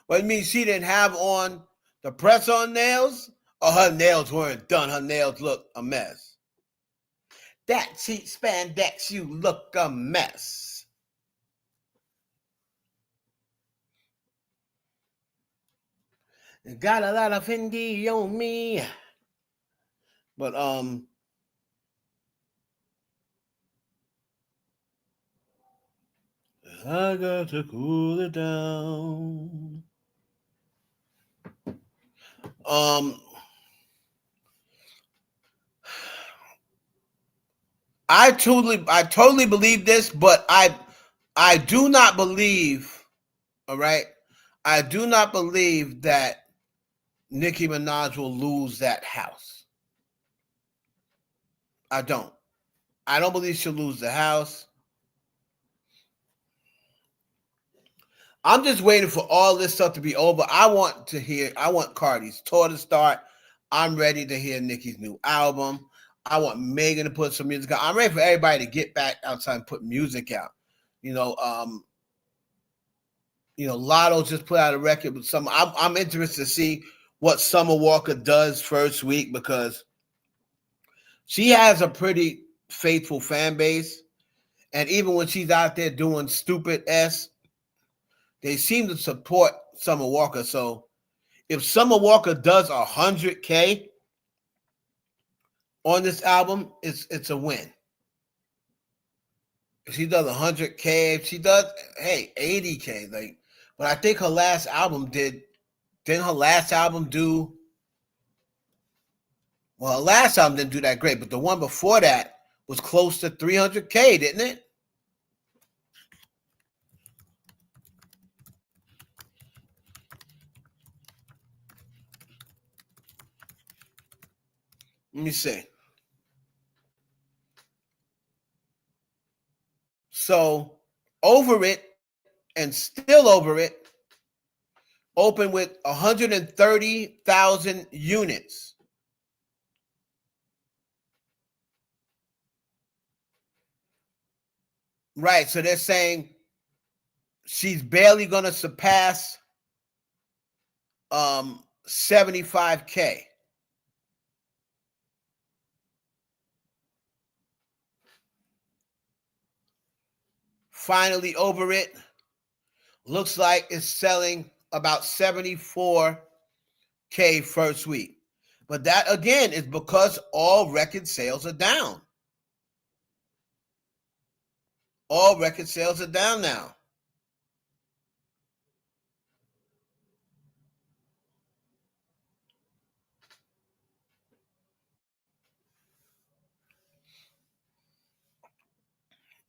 What, you mean she didn't have on the press-on nails? Or her nails weren't done? Her nails look a mess. That cheap spandex, you look a mess. Got a lot of Fendi on me. But I got to cool it down. I totally believe this, but I do not believe, all right? I do not believe that Nicki Minaj will lose that house. I don't. I don't believe she'll lose the house. I'm just waiting for all this stuff to be over. I want Cardi's tour to start. I'm ready to hear Nicki's new album. I want Megan to put some music out. I'm ready for everybody to get back outside and put music out. Latto just put out a record with some. I'm interested to see what Summer Walker does first week, because she has a pretty faithful fan base. And even when she's out there doing stupid S, they seem to support Summer Walker. So if Summer Walker does 100K on this album, it's a win. If she does 100K, if she does, hey, 80K, but I think her last album didn't her last album do, well, her last album didn't do that great, but the one before that was close to 300K, didn't it? Let me see. So, Over It and Still Over It opened with 130,000 units. Right, so they're saying she's barely going to surpass 75K. finally over it. Looks like it's selling about 74K first week. But that, again, is because all record sales are down. All record sales are down now.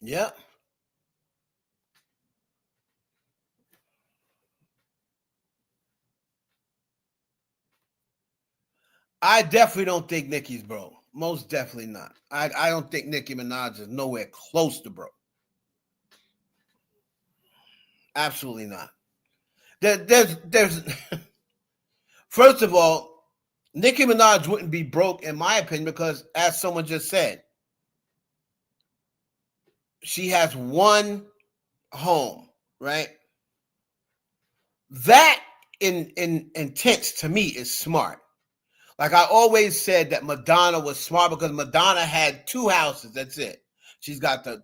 Yep. I definitely don't think Nicki's broke. Most definitely not. I don't think Nicki Minaj is nowhere close to broke. Absolutely not. There's first of all, Nicki Minaj wouldn't be broke, in my opinion, because as someone just said, she has one home, right? That in intense to me is smart. Like I always said that Madonna was smart because Madonna had two houses. That's it. She's got the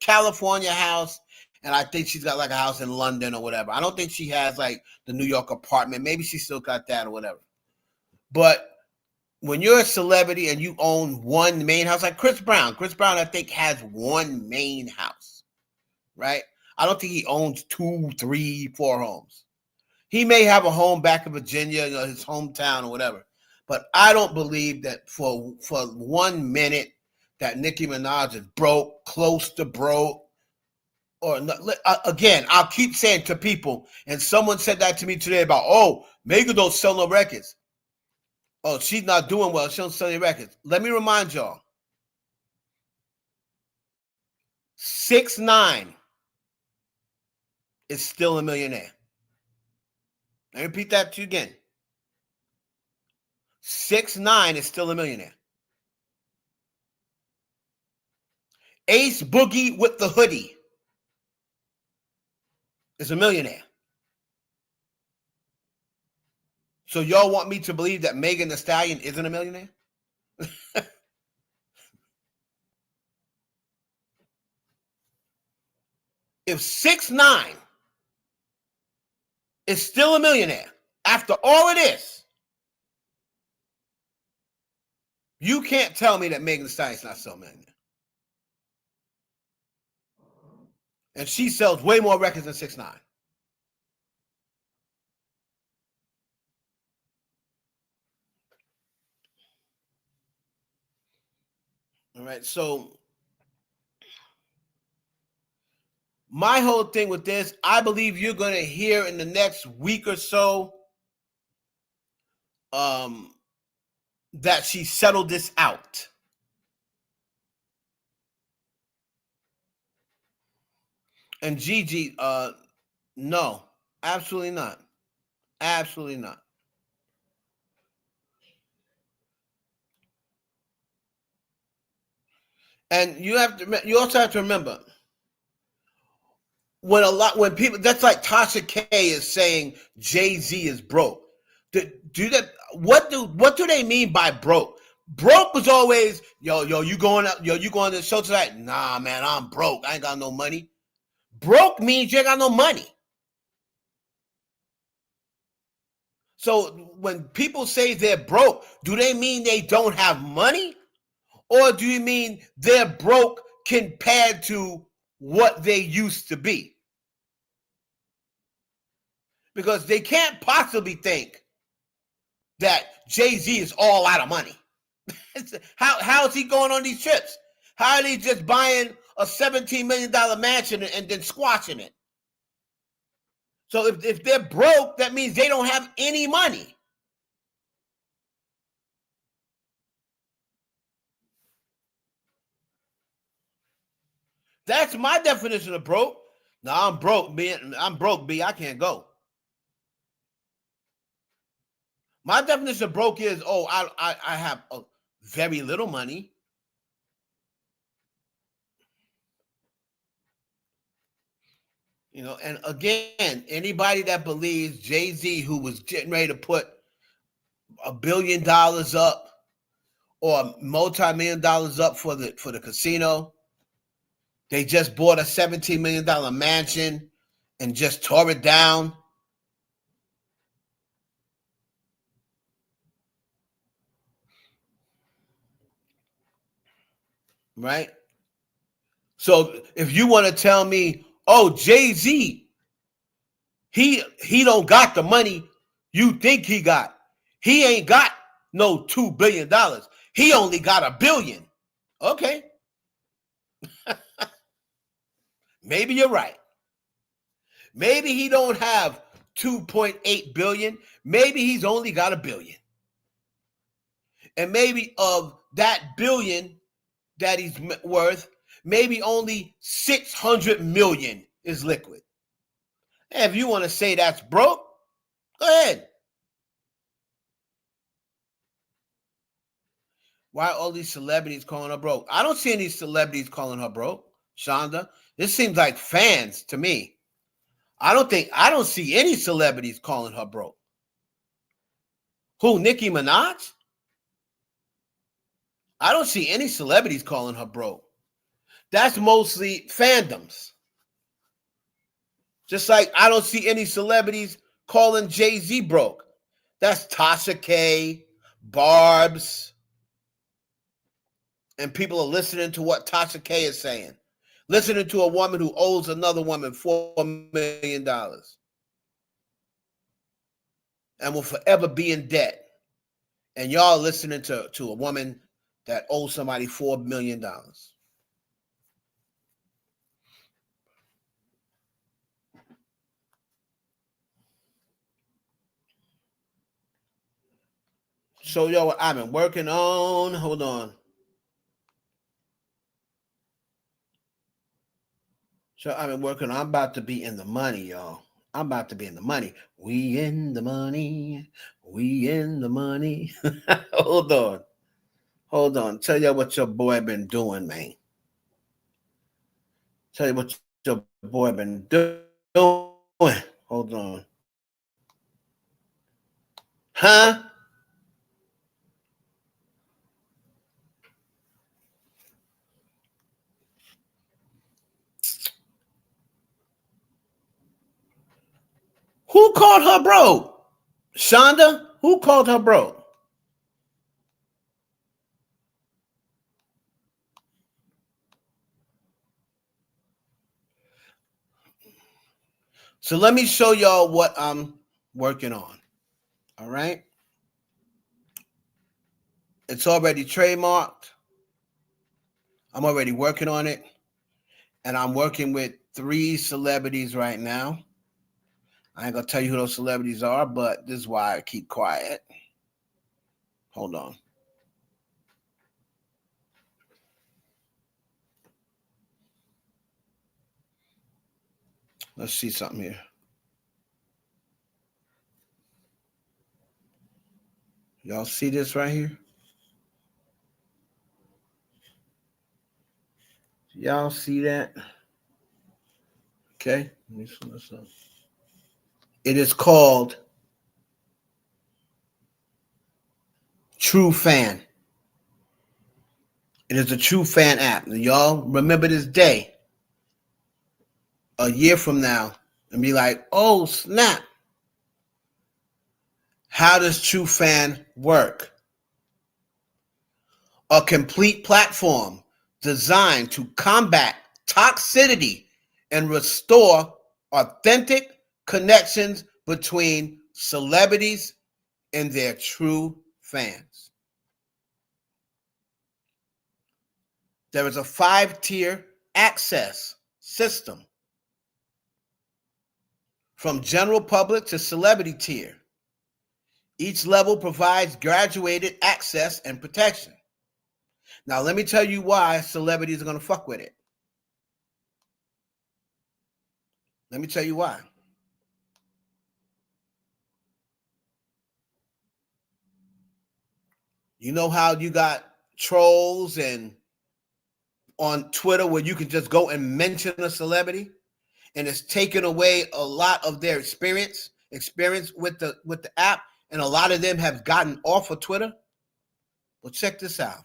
California house, and I think she's got like a house in London or whatever. I don't think she has like the New York apartment. Maybe she still got that or whatever. But when you're a celebrity and you own one main house, like Chris Brown, I think has one main house, right? I don't think he owns 2, 3, 4 homes. He may have a home back in Virginia, his hometown or whatever. But I don't believe that for 1 minute that Nicki Minaj is broke, close to broke, or not. Again, I'll keep saying to people, and someone said that to me today about, oh, Megan don't sell no records. Oh, she's not doing well. She don't sell any records. Let me remind y'all. 6ix9ine is still a millionaire. Let me repeat that to you again. 6ix9ine is still a millionaire. Ace Boogie with the hoodie is a millionaire. So y'all want me to believe that Megan Thee Stallion isn't a millionaire? If 6ix9ine is still a millionaire after all of this, you can't tell me that Megan Thee Stallion's not still a millionaire. And she sells way more records than 6ix9ine. All right, so my whole thing with this, I believe you're going to hear in the next week or so that she settled this out. And Gigi, no, absolutely not. Absolutely not. And you also have to remember, when people, that's like Tasha K is saying Jay-Z is broke. What do they mean by broke? Broke was always, you going to the show tonight? Nah, man, I'm broke. I ain't got no money. Broke means you ain't got no money. So when people say they're broke, do they mean they don't have money? Or do you mean they're broke compared to what they used to be? Because they can't possibly think that Jay-Z is all out of money. How is he going on these trips? How are they just buying a $17 million mansion and then squashing it? So if they're broke, that means they don't have any money. That's my definition of broke. No, I'm broke, man. I'm broke, B. I can't go. My definition of broke is, I have very little money. And again, anybody that believes Jay-Z, who was getting ready to put $1 billion up or multi-million dollars up for the casino, They just bought a $17 million mansion and just tore it down. Right? So if you want to tell me, oh, Jay-Z, he don't got the money you think he got. He ain't got no $2 billion. He only got $1 billion. Okay. Maybe you're right. Maybe he don't have 2.8 billion. Maybe he's only got $1 billion. And maybe of that billion that he's worth, maybe only 600 million is liquid. And if you want to say that's broke, go ahead. Why are all these celebrities calling her broke? I don't see any celebrities calling her broke, Shonda. This seems like fans to me. I don't see any celebrities calling her broke. Who, Nicki Minaj? I don't see any celebrities calling her broke. That's mostly fandoms. Just like I don't see any celebrities calling Jay-Z broke. That's Tasha K, Barb's, and people are listening to what Tasha K is saying. Listening to a woman who owes another woman $4 million and will forever be in debt. And y'all listening to a woman that owes somebody $4 million. So, yo, what I've been working on, hold on. So I've been working on, I'm about to be in the money, y'all. I'm about to be in the money. We in the money. We in the money. Hold on. Hold on. Tell you what your boy been doing, man. Tell you what your boy been doing. Hold on. Huh? Who called her broke? Shonda? Who called her broke? So let me show y'all what I'm working on. All right? It's already trademarked. I'm already working on it. And I'm working with 3 celebrities right now. I ain't going to tell you who those celebrities are, but this is why I keep quiet. Hold on. Let's see something here. Y'all see this right here? Y'all see that? Okay. Let me see this up. It is called True Fan. It is a True Fan app. Now, y'all remember this day a year from now and be like, oh, snap. How does True Fan work? A complete platform designed to combat toxicity and restore authentic connections between celebrities and their true fans. There is a 5-tier access system from general public to celebrity tier. Each level provides graduated access and protection. Now, let me tell you why celebrities are going to fuck with it. Let me tell you why. You know how you got trolls and on Twitter where you can just go and mention a celebrity and it's taken away a lot of their experience with the app, and a lot of them have gotten off of Twitter? Well, check this out.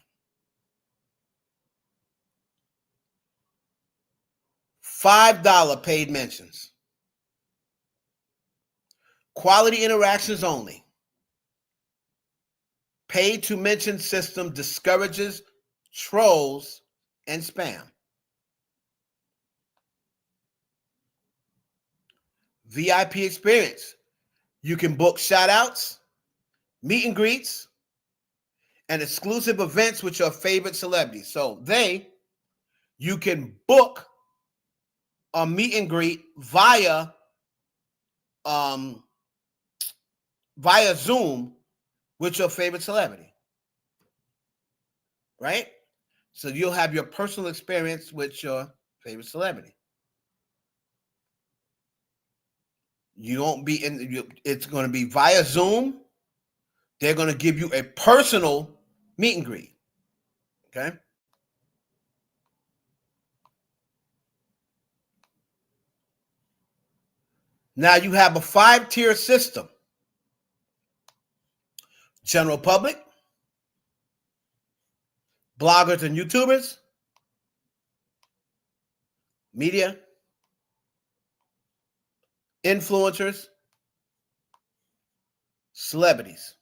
$5 paid mentions. Quality interactions only. Paid to mention system discourages trolls and spam. VIP experience. You can book shout outs, meet and greets, and exclusive events with your favorite celebrities. So you can book a meet and greet via Zoom with your favorite celebrity, right? So you'll have your personal experience with your favorite celebrity. You won't be it's going to be via Zoom. They're going to give you a personal meet and greet. Okay. Now you have a 5-tier system. General public, bloggers and YouTubers, media, influencers, celebrities.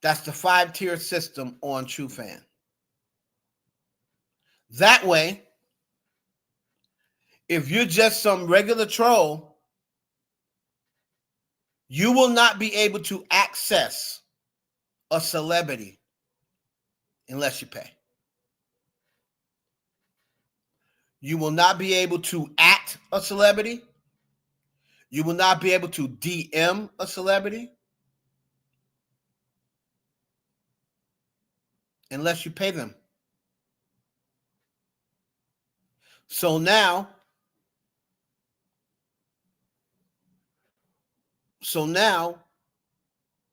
That's the 5-tier system on TrueFan. That way, if you're just some regular troll, you will not be able to access a celebrity unless you pay. You will not be able to at a celebrity. You will not be able to DM a celebrity unless you pay them. So now,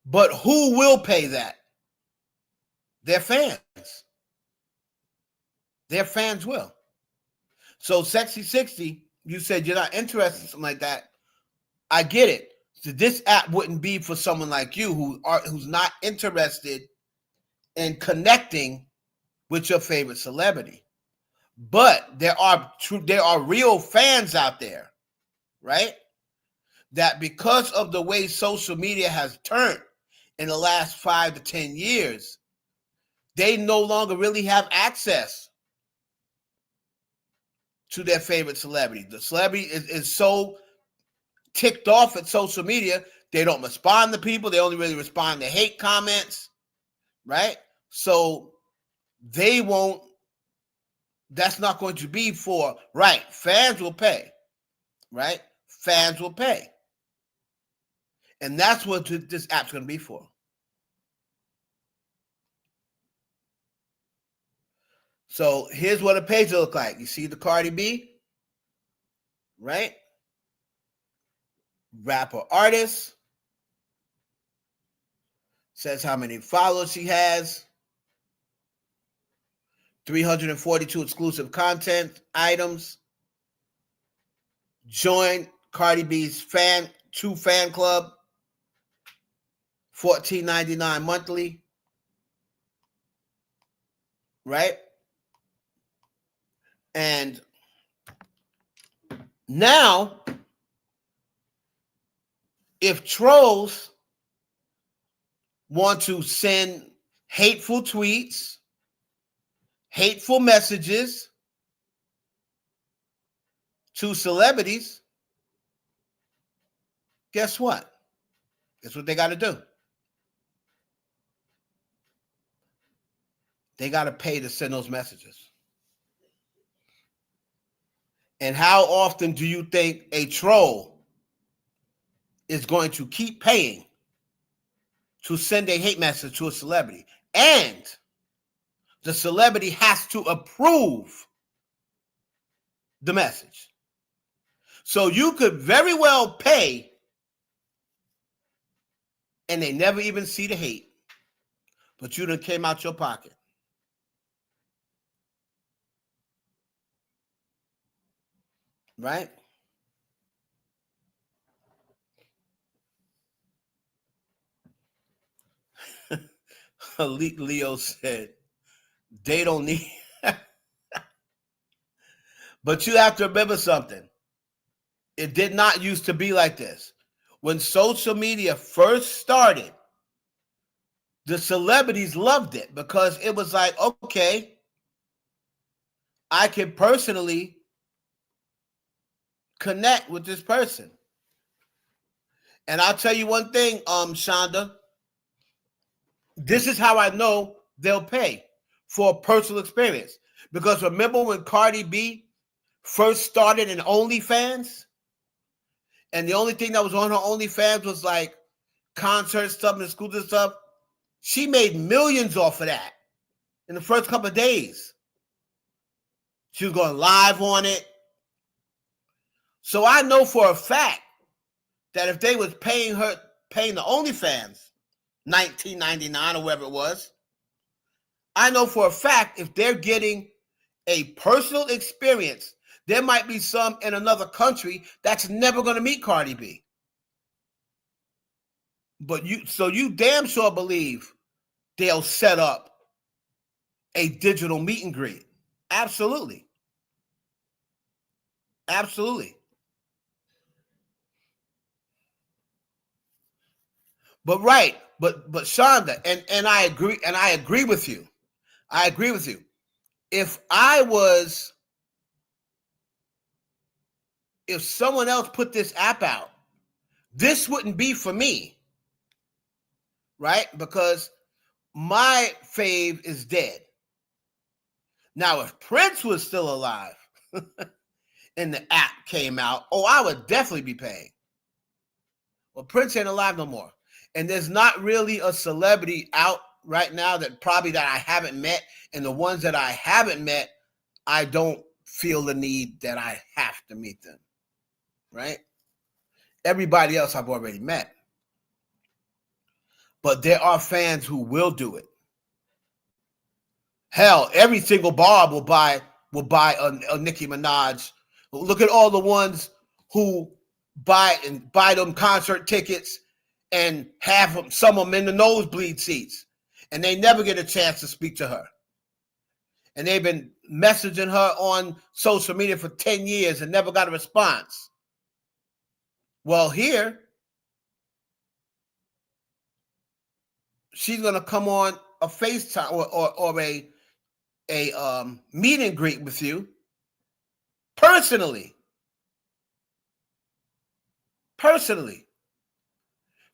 but who will pay that? Their fans. Their fans will. So Sexy 60, you said you're not interested in something like that. I get it. So this app wouldn't be for someone like you who's not interested in connecting with your favorite celebrity. But there are real fans out there, right? That because of the way social media has turned in the last 5 to 10 years, they no longer really have access to their favorite celebrity. The celebrity is so ticked off at social media, they don't respond to people. They only really respond to hate comments, right? So that's not going to be for, right? Fans will pay, right? Fans will pay. And that's what this app's going to be for. So here's what a page will look like. You see the CardiB, right? Rapper artist. Says how many followers she has. 342 exclusive content items. Join CardiB's True Fan Club. $14.99 monthly. Right? And now, if trolls want to send hateful tweets, hateful messages to celebrities, guess what? Guess what they got to do? They got to pay to send those messages. And how often do you think a troll is going to keep paying to send a hate message to a celebrity? And the celebrity has to approve the message. So you could very well pay and they never even see the hate, but you done came out your pocket. Right? Elite Leo said, they don't need But you have to remember something. It did not used to be like this. When social media first started, the celebrities loved it because it was like, okay, I can personally connect with this person. And I'll tell you one thing, Shonda, this is how I know they'll pay for a personal experience. Because remember when CardiB first started in OnlyFans? And the only thing that was on her OnlyFans was like concert stuff and school and stuff. She made millions off of that in the first couple of days. She was going live on it. So I know for a fact that if they was paying the OnlyFans $19.99 or whatever it was, I know for a fact if they're getting a personal experience, there might be some in another country that's never going to meet CardiB. But you damn sure believe they'll set up a digital meet and greet. Absolutely. Absolutely. But Shonda, and I agree with you. I agree with you. If someone else put this app out, this wouldn't be for me. Right? Because my fave is dead. Now, if Prince was still alive and the app came out, I would definitely be paying. Well, Prince ain't alive no more. And there's not really a celebrity out right now that I haven't met. And the ones that I haven't met, I don't feel the need that I have to meet them. Right? Everybody else I've already met. But there are fans who will do it. Hell, every single bar will buy a Nicki Minaj. Look at all the ones who buy them concert tickets and have some of them in the nosebleed seats, and they never get a chance to speak to her. And they've been messaging her on social media for 10 years and never got a response. Well, here, she's going to come on a FaceTime or a meet and greet with you personally.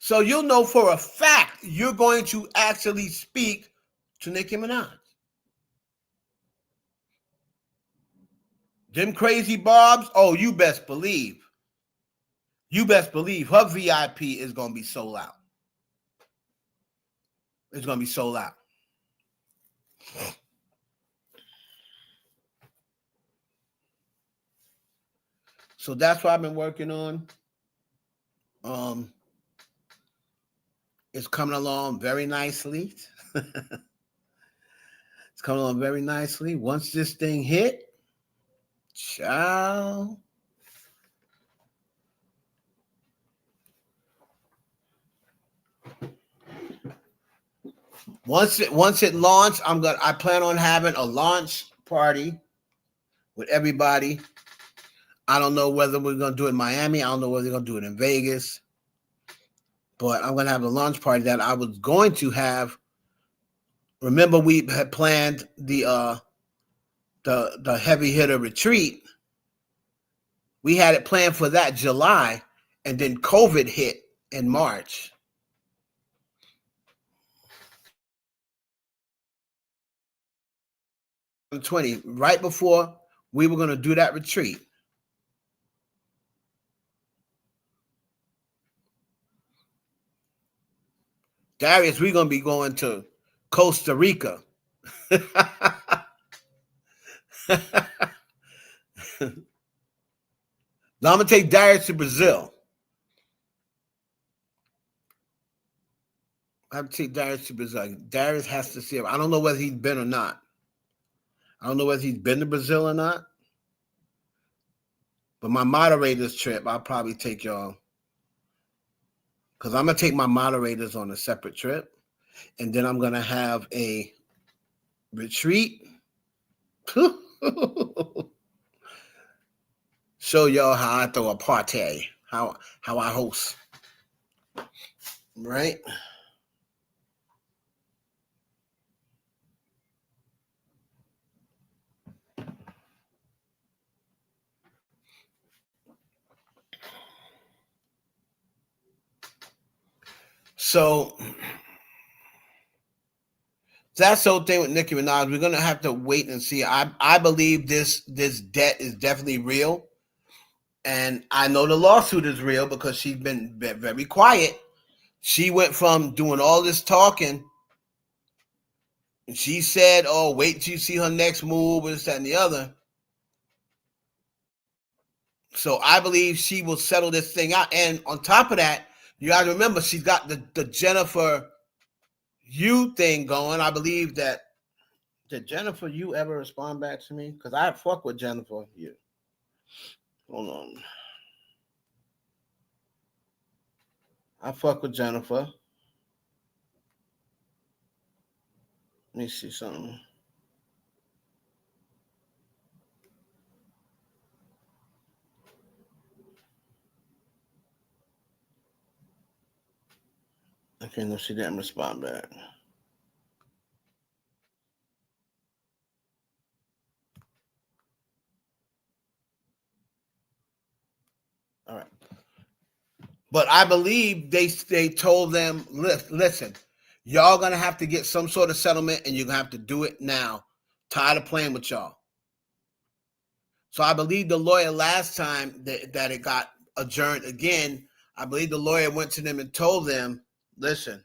So you'll know for a fact you're going to actually speak to Nicki Minaj. Them crazy Barbs, you best believe. Her VIP is going to be sold out. It's going to be sold out. So that's what I've been working on. It's coming along very nicely. It's coming along very nicely. Once this thing hit, ciao. Once it launched, I plan on having a launch party with everybody. I don't know whether we're going to do it in Miami. I don't know whether we're going to do it in Vegas. But I'm going to have a launch party that I was going to have. Remember, we had planned the heavy hitter retreat. We had it planned for that July, and then COVID hit in March. Right before we were going to do that retreat. Darius, we're going to be going to Costa Rica. Now I'm going to take Darius to Brazil. I have to take Darius to Brazil. Darius has to see him. I don't know whether he's been or not. I don't know whether he's been to Brazil or not. But my moderators trip, I'll probably take y'all. Because I'm going to take my moderators on a separate trip. And then I'm going to have a retreat. show y'all how I throw a party, how I host, right? So that's the whole thing with Nicki Minaj. We're gonna have to wait and see. I believe this debt is definitely real, and I know the lawsuit is real because she's been very quiet. She went from doing all this talking, and she said, "Oh, wait till you see her next move," and this, that, and the other. So I believe she will settle this thing out. And on top of that, you got to remember she's got the Jennifer Yu thing going. I believe that. Did Jennifer Yu ever respond back to me? Because I fuck with Jennifer Yu. Hold on. I fuck with Jennifer. Let me see something. Okay, no, she didn't respond back. All right. But I believe they told them, listen, y'all gonna have to get some sort of settlement, and you're gonna have to do it now. Tired of playing with y'all. So I believe the lawyer last time that it got adjourned again, I believe the lawyer went to them and told them, listen,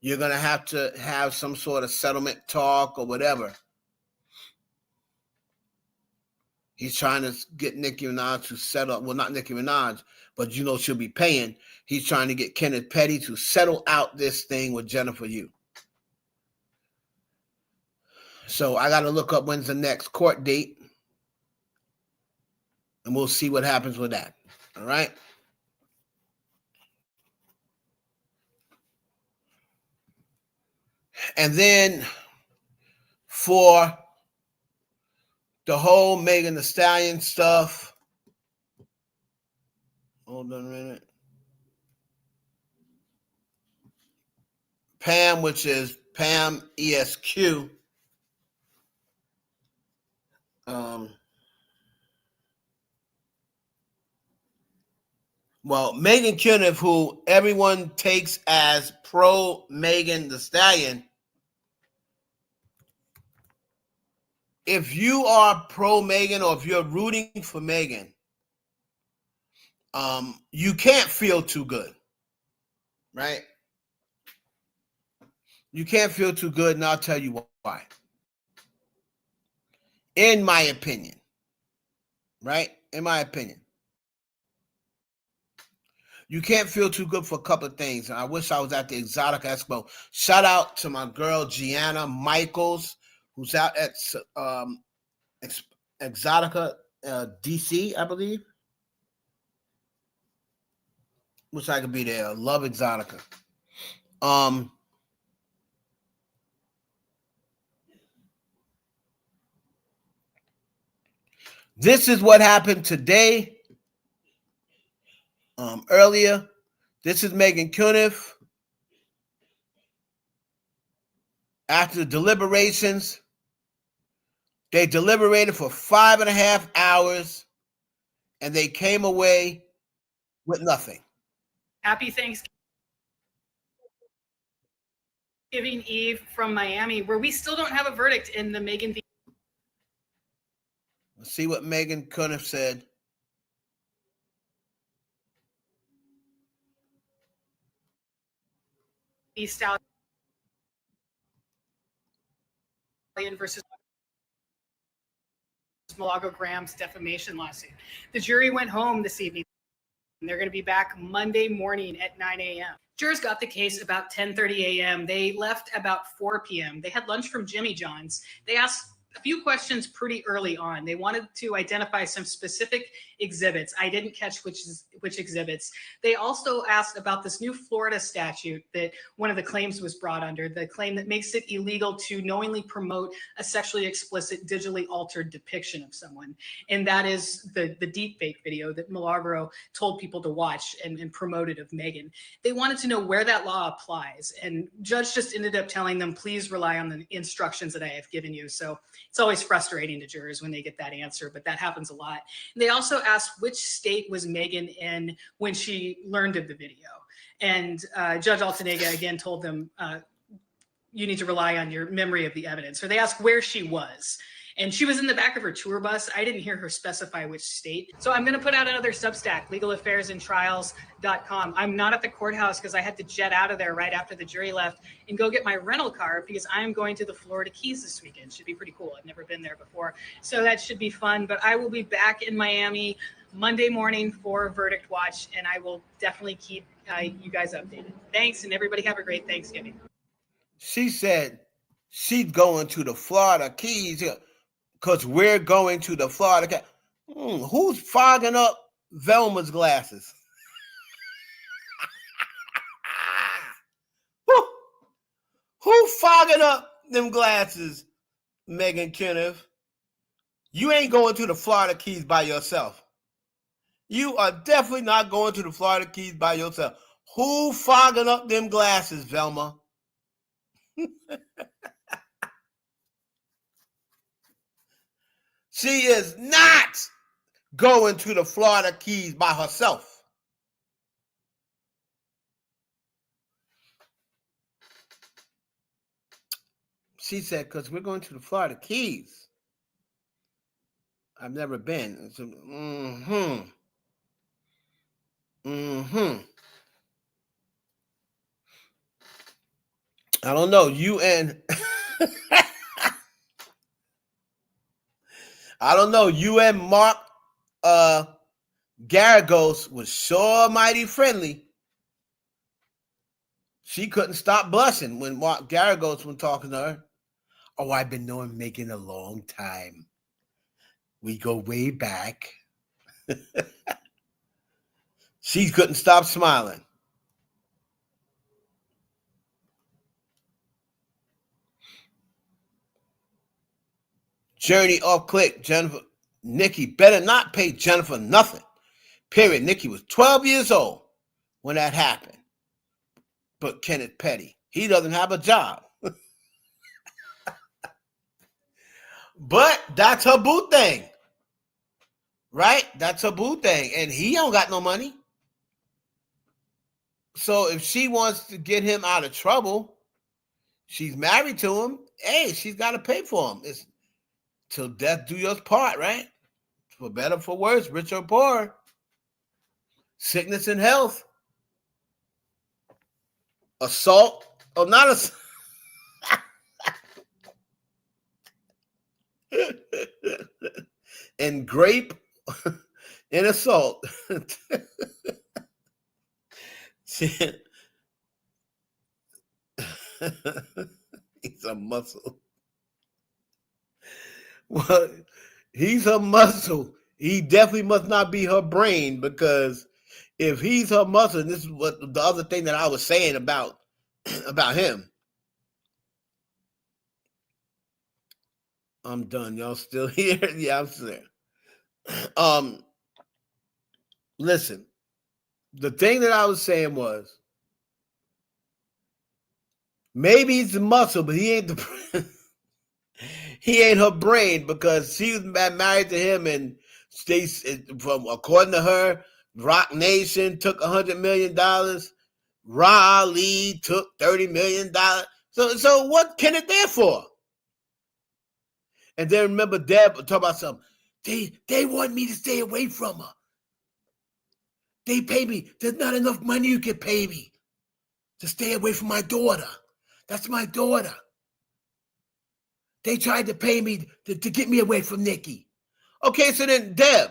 you're gonna have to have some sort of settlement talk or whatever. He's trying to get Nicki Minaj to settle. Well, not Nicki Minaj, but you know she'll be paying. He's trying to get Kenneth Petty to settle out this thing with Jennifer Yu. So I got to look up when's the next court date, and we'll see what happens with that. All right. And then for the whole Megan Thee Stallion stuff, hold on a minute. Pam, which is Pam ESQ. Well, Megan Kuniff, who everyone takes as pro Megan Thee Stallion, if you are pro Megan or if you're rooting for Megan, you can't feel too good, right? You can't feel too good, and I'll tell you why. In my opinion, right? In my opinion, you can't feel too good for a couple of things. And I wish I was at the Exotica Expo. Shout out to my girl Gianna Michaels, who's out at Exotica DC, I believe. Wish I could be there. Love Exotica. This is what happened today. Earlier. This is Megan Kuniff. After the deliberations, they deliberated for 5.5 hours, and they came away with nothing. Happy Thanksgiving Eve from Miami, where we still don't have a verdict in the Megan Let's see what Megan Kuniff said. Thee Stallion versus Malago Graham's defamation lawsuit. The jury went home this evening. And they're going to be back Monday morning at 9 a.m. Jurors got the case about 10:30 a.m. They left about 4 p.m. They had lunch from Jimmy John's. They asked a few questions pretty early on. They wanted to identify some specific exhibits. I didn't catch which exhibits. They also asked about this new Florida statute that one of the claims was brought under, the claim that makes it illegal to knowingly promote a sexually explicit, digitally altered depiction of someone. And that is the deep fake video that Milagro told people to watch and promoted of Megan. They wanted to know where that law applies. And judge just ended up telling them, please rely on the instructions that I have given you. So it's always frustrating to jurors when they get that answer, but that happens a lot. And they also asked which state was Megan in when she learned of the video. And Judge Altanega again told them, you need to rely on your memory of the evidence. Or they asked where she was. And she was in the back of her tour bus. I didn't hear her specify which state. So I'm going to put out another Substack, legalaffairsandtrials.com. I'm not at the courthouse because I had to jet out of there right after the jury left and go get my rental car because I'm going to the Florida Keys this weekend. Should be pretty cool. I've never been there before. So that should be fun. But I will be back in Miami Monday morning for Verdict Watch, and I will definitely keep you guys updated. Thanks, and everybody have a great Thanksgiving. She said she's going to the Florida Keys because we're going to the Florida Keys. Who's fogging up Velma's glasses? Who fogging up them glasses, Megan Kenneth? You ain't going to the Florida Keys by yourself. You are definitely not going to the Florida Keys by yourself. Who fogging up them glasses, Velma? She is not going to the Florida Keys by herself. She said, because we're going to the Florida Keys. I've never been. So, I don't know. You and I don't know. You and Mark Garagos was sure mighty friendly. She couldn't stop blushing when Mark Garagos was talking to her. Oh, I've been knowing Megan a long time. We go way back. She couldn't stop smiling. Journey off click. Jennifer, Nicki better not pay Jennifer nothing. Period. Nicki was 12 years old when that happened. But Kenneth Petty, he doesn't have a job. But that's her boo thing. Right? That's her boo thing. And he don't got no money. So if she wants to get him out of trouble, she's married to him. Hey, she's got to pay for him. It's till death do your part, right? For better, for worse, rich or poor, sickness and health, assault, or not assault. And grape and assault. He's a muscle. Well, he's her muscle. He definitely must not be her brain, because if he's her muscle, and this is what the other thing that I was saying about him. I'm done. Y'all still here? Yeah, I'm still there. Listen, the thing that I was saying was, maybe he's the muscle, but he ain't he ain't her brain, because she was married to him, and from according to her, Rock Nation took $100 million. Raleigh took $30 million. So what can it there for? And then remember Deb talk about something. They want me to stay away from her. They pay me. There's not enough money you can pay me to stay away from my daughter. That's my daughter. They tried to pay me to get me away from Nicki. Okay, so then Deb,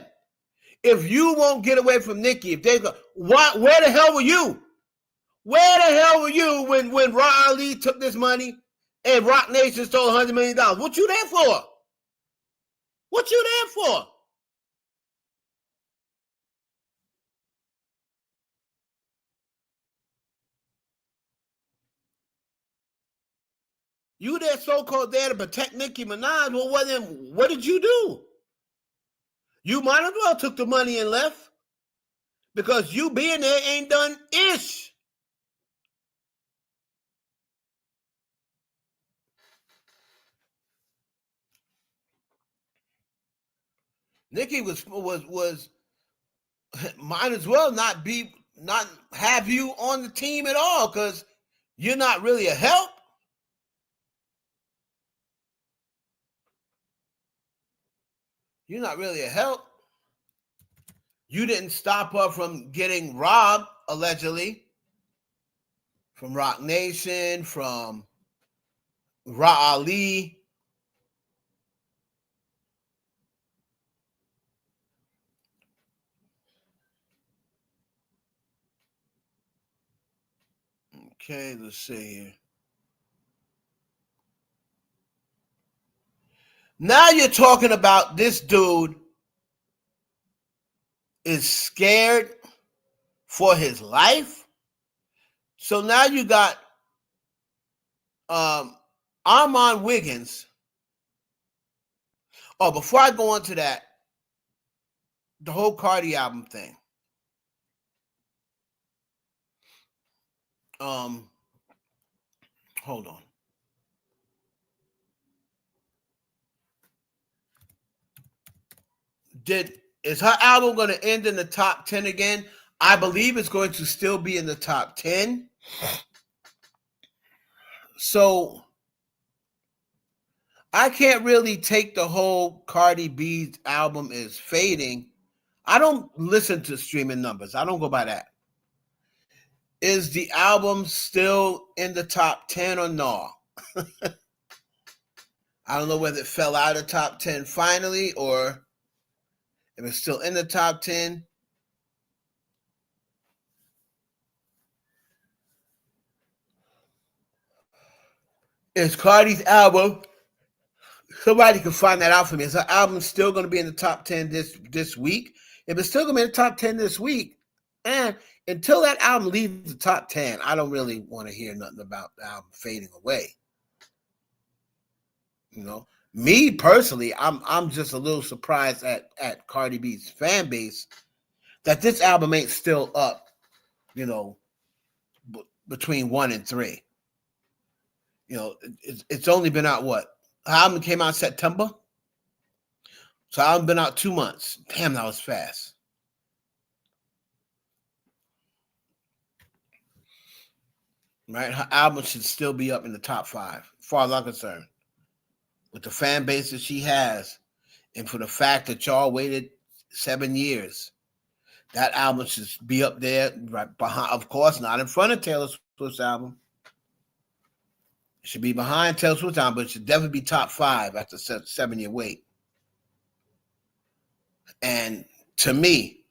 if you won't get away from Nicki, if they go, where the hell were you? Where the hell were you when Raleigh took this money and Rock Nation stole $100 million? What you there for? What you there for? You there so-called there to protect Nicki Minaj. Well, then what did you do? You might as well took the money and left. Because you being there ain't done ish. Nicki was might as well not have you on the team at all, because you're not really a help. You're not really a help. You didn't stop her from getting robbed, allegedly, from Rock Nation, from Ra Ali. Okay, let's see here. Now you're talking about this dude is scared for his life. So now you got Armand Wiggins. Oh, before I go on to that, the whole CardiB album thing. Hold on. Is her album going to end in the top 10 again? I believe it's going to still be in the top 10. So I can't really take the whole CardiB's album is fading. I don't listen to streaming numbers. I don't go by that. Is the album still in the top 10 or no? I don't know whether it fell out of top 10 finally or if it's still in the top 10. Is Cardi's album, somebody can find that out for me, is her album still going to be in the top 10 this week? If it's still going to be in the top 10 this week, and until that album leaves the top 10, I don't really want to hear nothing about the album fading away. You know, me personally, I'm just a little surprised at CardiB's fan base that this album ain't still up, you know, between 1 and 3. You know, it's only been out what? The album came out in September. So the album been out 2 months. Damn, that was fast. Right? Her album should still be up in the top 5, as far as I'm concerned. With the fan base that she has, and for the fact that y'all waited 7 years, that album should be up there, right behind. Of course, not in front of Taylor Swift's album. It should be behind Taylor Swift's album, but it should definitely be top 5 after 7-year wait. And to me,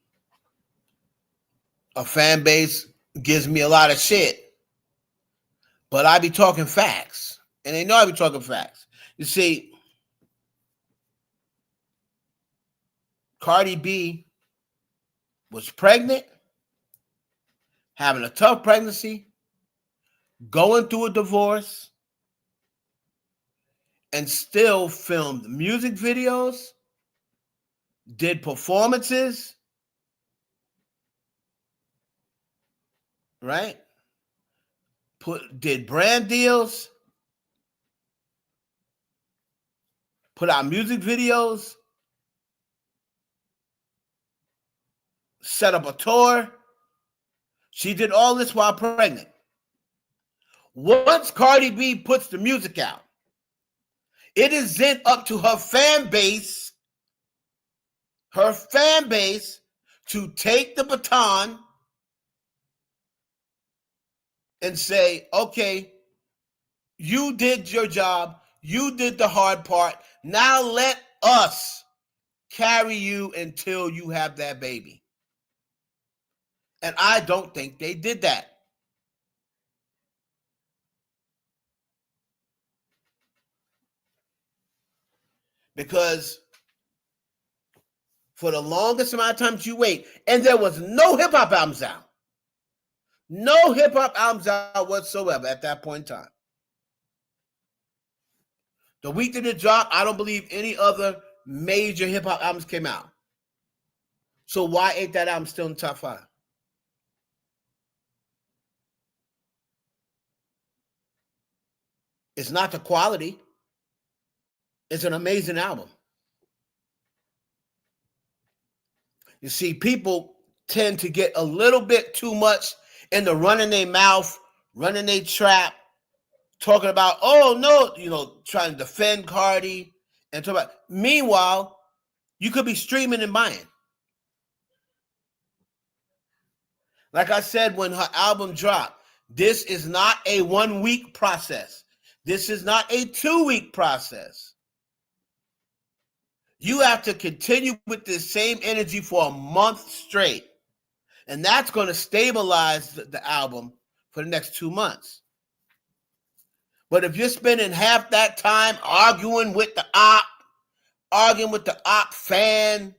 a fan base gives me a lot of shit, but I be talking facts, and they know I be talking facts. You see, CardiB was pregnant, having a tough pregnancy, going through a divorce, and still filmed music videos, did performances, right? Did brand deals, put out music videos, set up a tour. She did all this while pregnant. Once CardiB puts the music out, it is then up to her fan base to take the baton and say, okay, you did your job. You did the hard part. Now let us carry you until you have that baby. And I don't think they did that. Because for the longest amount of time you wait, and there was no hip-hop albums out. No hip-hop albums out whatsoever at that point in time. The week that it dropped, I don't believe any other major hip hop albums came out. So why ain't that album still in the top 5? It's not the quality. It's an amazing album. You see, people tend to get a little bit too much in the running their mouth, running their trap, talking about, oh no, trying to defend Cardi and talk about. Meanwhile, you could be streaming and buying. Like I said, when her album dropped, this is not a 1-week process. This is not a 2-week process. You have to continue with this same energy for a month straight. And that's going to stabilize the album for the next 2 months. But if you're spending half that time arguing with the op fan,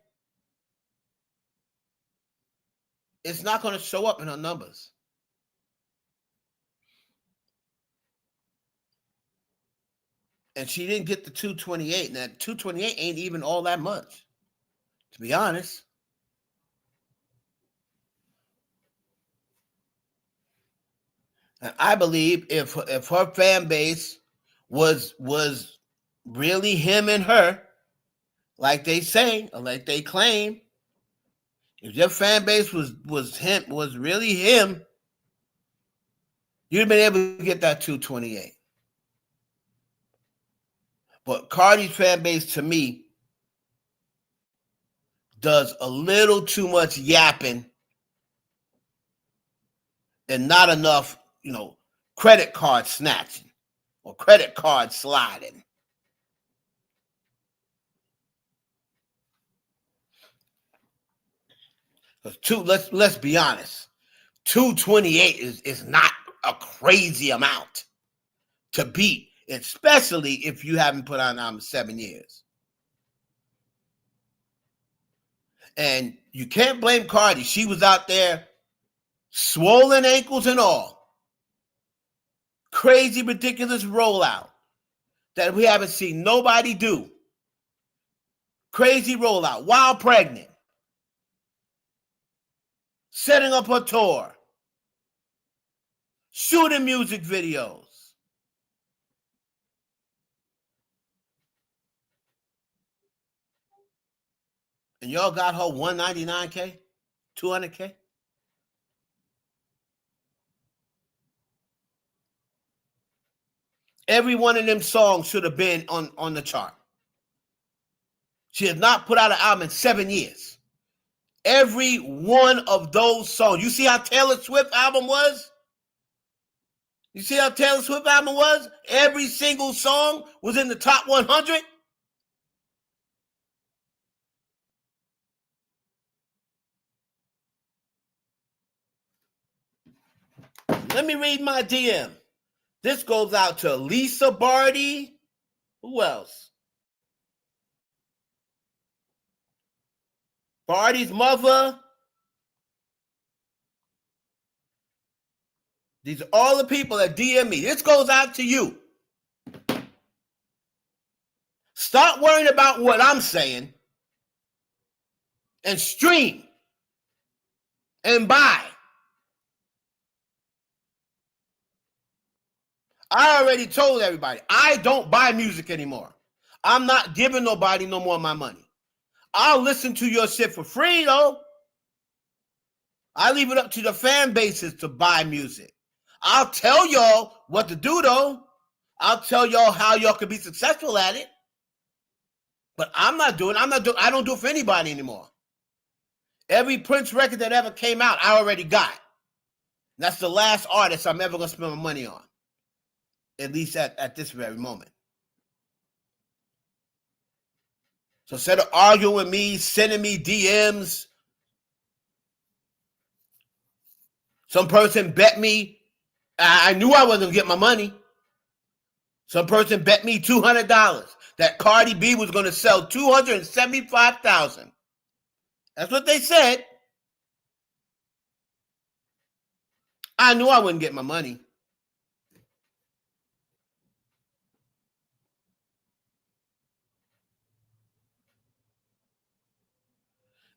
it's not going to show up in her numbers. And she didn't get the 228. And that 228 ain't even all that much, to be honest. And I believe if her fan base was really him and her, like they say, or like they claim, if your fan base was really him, you'd have been able to get that 228. But Cardi's fan base, to me, does a little too much yapping and not enough, credit card snatching or credit card sliding. Let's be honest. 228 is not a crazy amount to beat, especially if you haven't put on 7 years. And you can't blame Cardi. She was out there swollen ankles and all. Crazy, ridiculous rollout that we haven't seen nobody do. Crazy rollout while pregnant. Setting up her tour. Shooting music videos. And y'all got her $199K, $200K. Every one of them songs should have been on the chart. She has not put out an album in 7 years. Every one of those songs. You see how Taylor Swift album was? You see how Taylor Swift album was? Every single song was in the top 100. Let me read my DM. This goes out to Lisa Barty. Who else? Barty's mother. These are all the people that DM me. This goes out to you. Stop worrying about what I'm saying and stream and buy. I already told everybody, I don't buy music anymore. I'm not giving nobody no more of my money. I'll listen to your shit for free, though. I leave it up to the fan bases to buy music. I'll tell y'all what to do, though. I'll tell y'all how y'all can be successful at it. But I don't do it for anybody anymore. Every Prince record that ever came out, I already got. That's the last artist I'm ever going to spend my money on. At least at this very moment. So instead of arguing with me, sending me DMs, some person bet me, I knew I wasn't going to get my money. Some person bet me $200 that CardiB was going to sell 275,000. That's what they said. I knew I wouldn't get my money.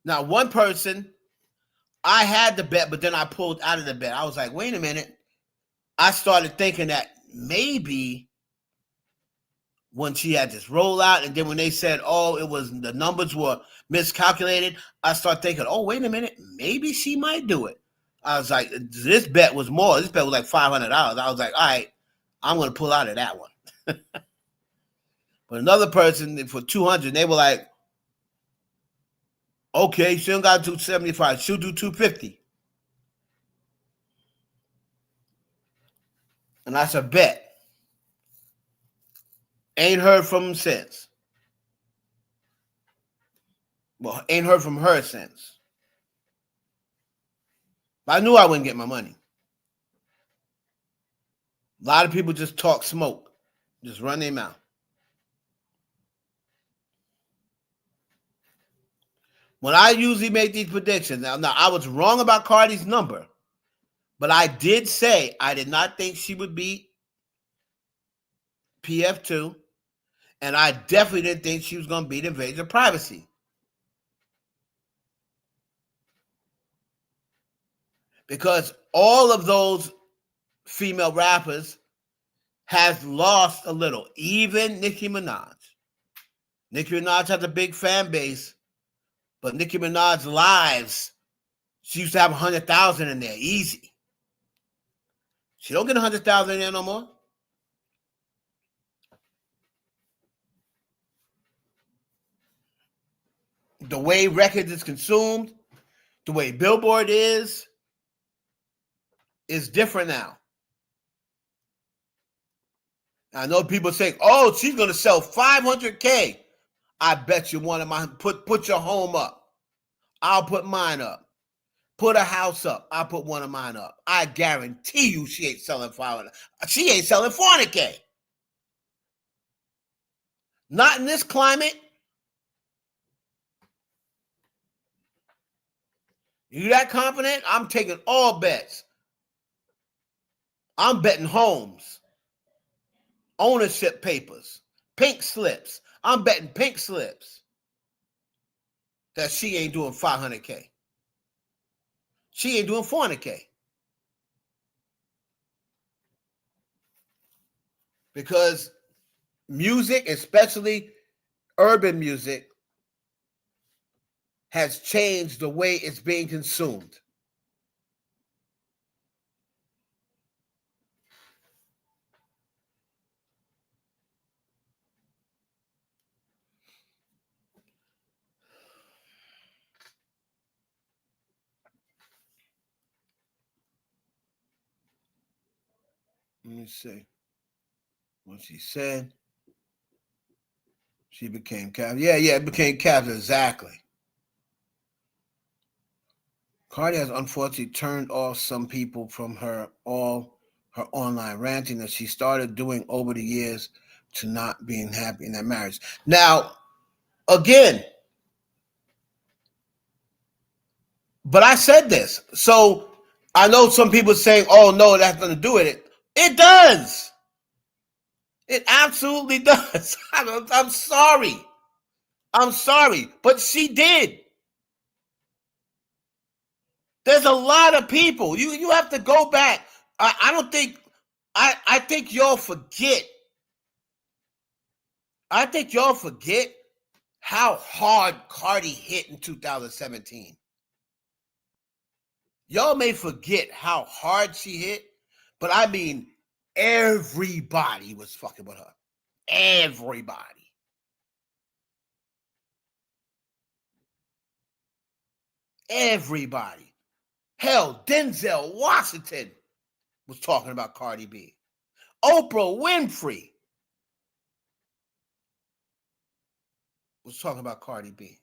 Now, one person, I had the bet, but then I pulled out of the bet. I was like, wait a minute. I started thinking that maybe when she had this rollout, and then when they said, oh, it was the numbers were miscalculated, I started thinking, oh, wait a minute, maybe she might do it. I was like, this bet was more. This bet was like $500. I was like, all right, I'm going to pull out of that one. But another person for 200, they were like, okay, she don't got to do 75. She'll do 250. And that's a bet. Ain't heard from him since. Well, ain't heard from her since. I knew I wouldn't get my money. A lot of people just talk smoke. Just run their mouth. When I usually make these predictions, now I was wrong about Cardi's number, but I did say I did not think she would beat PF2, and I definitely didn't think she was going to beat Invasion of Privacy. Because all of those female rappers has lost a little, even Nicki Minaj. Nicki Minaj has a big fan base, but Nicki Minaj lives, she used to have 100,000 in there, easy. She don't get 100,000 in there no more. The way records is consumed, the way Billboard is different now. I know people saying, oh, she's going to sell 500K. I bet you one of mine, put your home up. I'll put mine up. Put a house up. I'll put one of mine up. I guarantee you she ain't selling 500. She ain't selling 400K. Not in this climate. You that confident? I'm taking all bets. I'm betting homes, ownership papers, pink slips. I'm betting pink slips that she ain't doing 500K. She ain't doing 400K. Because music, especially urban music, has changed the way it's being consumed. Let me see what she said. She became captive. Yeah, it became captive, exactly. Cardi has unfortunately turned off some people from her online ranting that she started doing over the years to not being happy in their marriage. Now, again, but I said this. So I know some people saying, oh, no, that's going to do it. It does. It absolutely does. I'm sorry. I'm sorry. But she did. There's a lot of people. You have to go back. I don't think, I think y'all forget. I think y'all forget how hard Cardi hit in 2017. Y'all may forget how hard she hit, but I mean, everybody was fucking with her. Everybody. Everybody. Hell, Denzel Washington was talking about Cardi B. Oprah Winfrey was talking about Cardi B.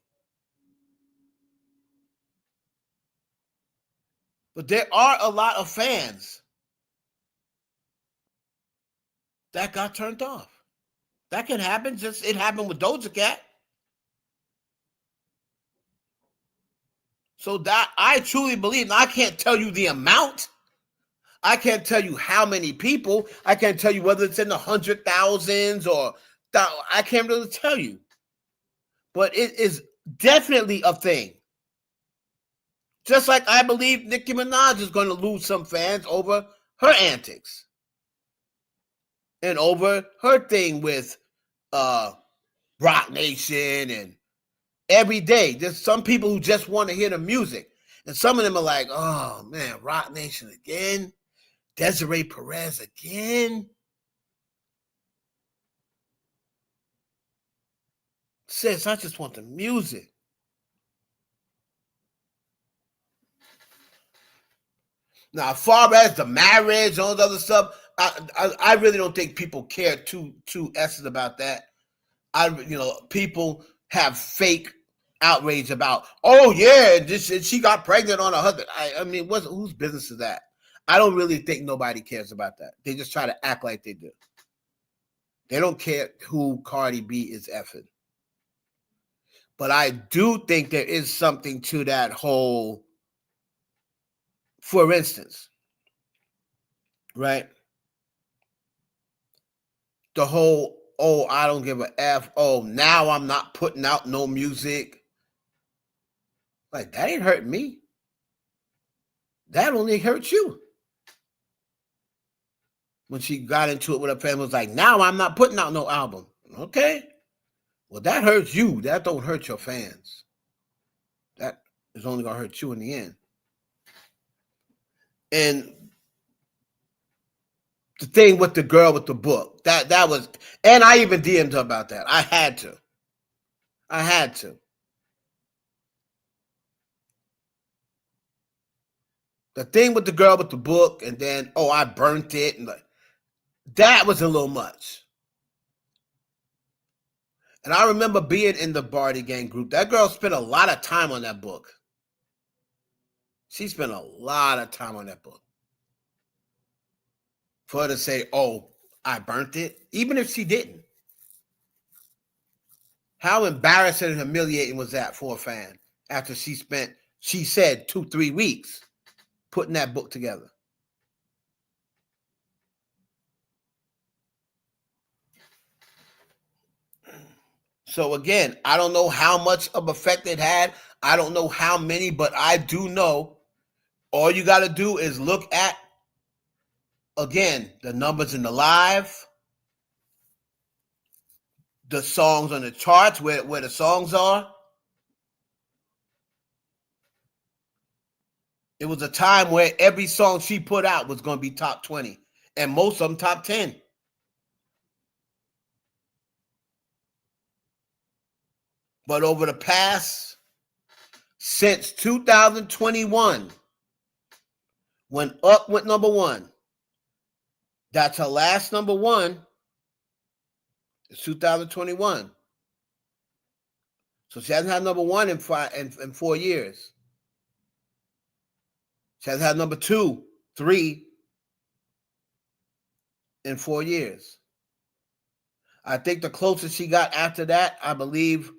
But there are a lot of fans that got turned off. That can happen. It happened with Doja Cat. So that I truly believe, I can't tell you the amount. I can't tell you how many people. I can't tell you whether it's in the 100,000s or I can't really tell you. But it is definitely a thing Just like I believe Nicki Minaj is going to lose some fans over her antics and over her thing with Rock Nation and every day. There's some people who just want to hear the music. And some of them are like, oh, man, Rock Nation again? Desiree Perez again? Sis, I just want the music. Now, as far as the marriage, all the other stuff, I really don't think people care too essence about that. People have fake outrage about, oh yeah, and she got pregnant on her husband. I mean, whose business is that? I don't really think nobody cares about that. They just try to act like they do. They don't care who CardiB is effing. But I do think there is something to that whole, for instance, right? The whole, oh, I don't give a F. Oh, now I'm not putting out no music. Like, that ain't hurting me. That only hurts you. When she got into it with her family, was like, now I'm not putting out no album. Okay. Well, that hurts you. That don't hurt your fans. That is only going to hurt you in the end. And the thing with the girl with the book, that was, and I even DM'd her about that. I had to. The thing with the girl with the book, and then, oh, I burnt it, and that was a little much. And I remember being in the Barty Gang group. That girl spent a lot of time on that book. She spent a lot of time on that book. For her to say, oh, I burnt it, even if she didn't. How embarrassing and humiliating was that for a fan after she said 2-3 weeks putting that book together? So again, I don't know how much of effect it had. I don't know how many, but I do know all you got to do is look at, again, the numbers in the live, the songs on the charts, where the songs are. It was a time where every song she put out was going to be top 20, and most of them top 10. But over the past, since 2021, when Up went number one, that's her last number one. It's 2021. So she hasn't had number one in 4 years. She hasn't had number 2, 3 in 4 years. I think the closest she got after that, I believe,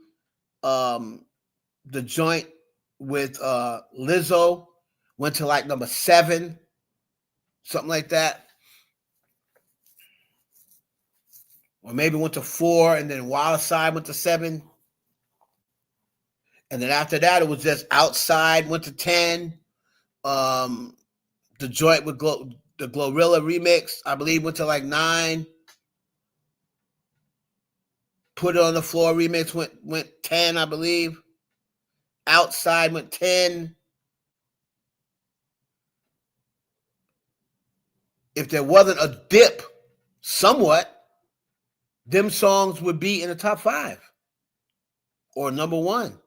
the joint with Lizzo went to like number 7, something like that. Or maybe went to 4, and then Wild Side went to 7. And then after that, it was just Outside went to 10. The joint with the Glorilla remix, I believe, went to like 9. Put It on the Floor remix went 10, I believe. Outside went 10. If there wasn't a dip somewhat, them songs would be in the top 5 or number 1.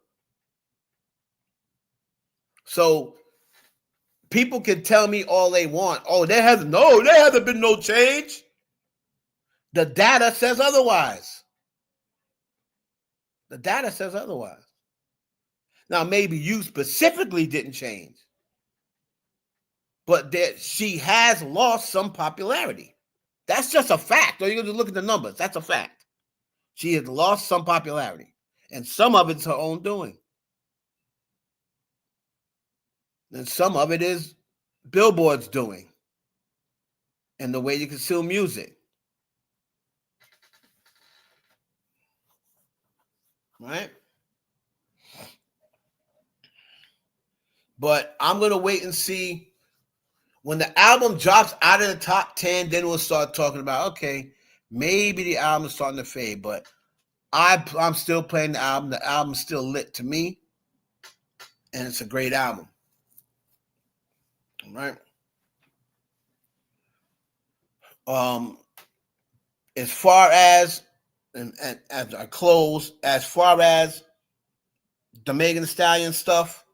So people can tell me all they want. Oh, there hasn't been no change. The data says otherwise. The data says otherwise. Now, maybe you specifically didn't change, but that she has lost some popularity. That's just a fact. Or you're going to look at the numbers. That's a fact. She has lost some popularity, and some of it's her own doing. And some of it is Billboard's doing and the way you consume music. Right? But I'm gonna wait and see when the album drops out of the top 10. Then we'll start talking about, okay, maybe the album's starting to fade. But I'm still playing the album. The album's still lit to me, and it's a great album. All right. As far as and as I close, as far as the Megan Thee Stallion stuff,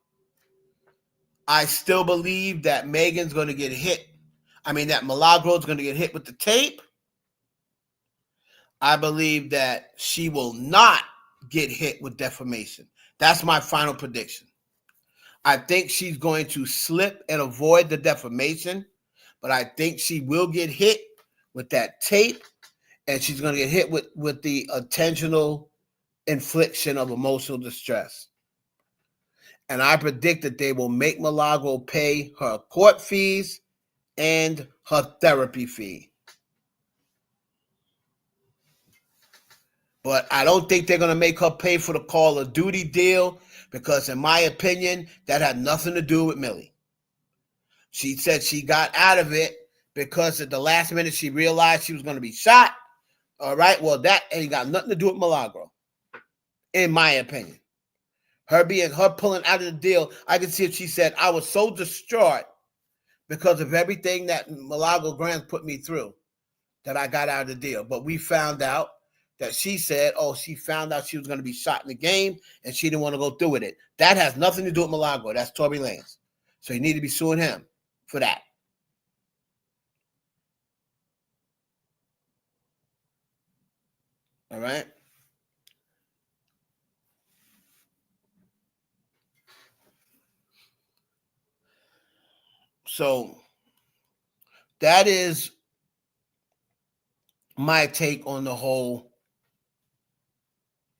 I still believe that Megan's going to get hit. I mean, that Milagro's going to get hit with the tape. I believe that she will not get hit with defamation. That's my final prediction. I think she's going to slip and avoid the defamation, but I think she will get hit with that tape, and she's going to get hit with the intentional infliction of emotional distress. And I predict that they will make Milagro pay her court fees and her therapy fee. But I don't think they're going to make her pay for the Call of Duty deal because, in my opinion, that had nothing to do with Millie. She said she got out of it because at the last minute she realized she was going to be shot. All right, well, that ain't got nothing to do with Milagro, in my opinion. Her pulling out of the deal, I can see if she said, I was so distraught because of everything that Milagro Graham put me through that I got out of the deal. But we found out that she said, she found out she was going to be shot in the game and she didn't want to go through with it. That has nothing to do with Milagro. That's Tory Lanez. So you need to be suing him for that. All right? So that is my take on the whole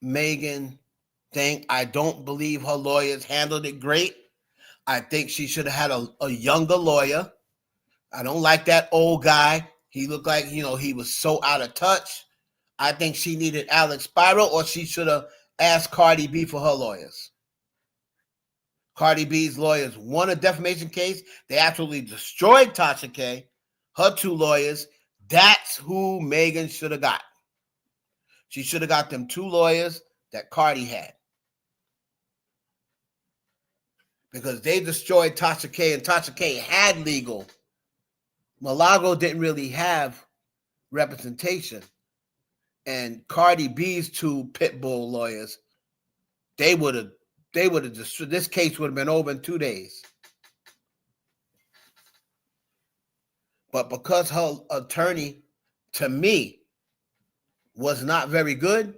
Megan thing. I don't believe her lawyers handled it great. I think she should have had a younger lawyer. I don't like that old guy. He looked like, he was so out of touch. I think she needed Alex Spiro, or she should have asked CardiB for her lawyers. CardiB's lawyers won a defamation case. They absolutely destroyed Tasha K. Her two lawyers. That's who Megan should have got. She should have got them two lawyers that Cardi had. Because they destroyed Tasha K, and Tasha K had legal. Milagro didn't really have representation. And CardiB's two pit bull lawyers, they would have destroyed. This case would have been over in 2 days. But because her attorney, to me, was not very good,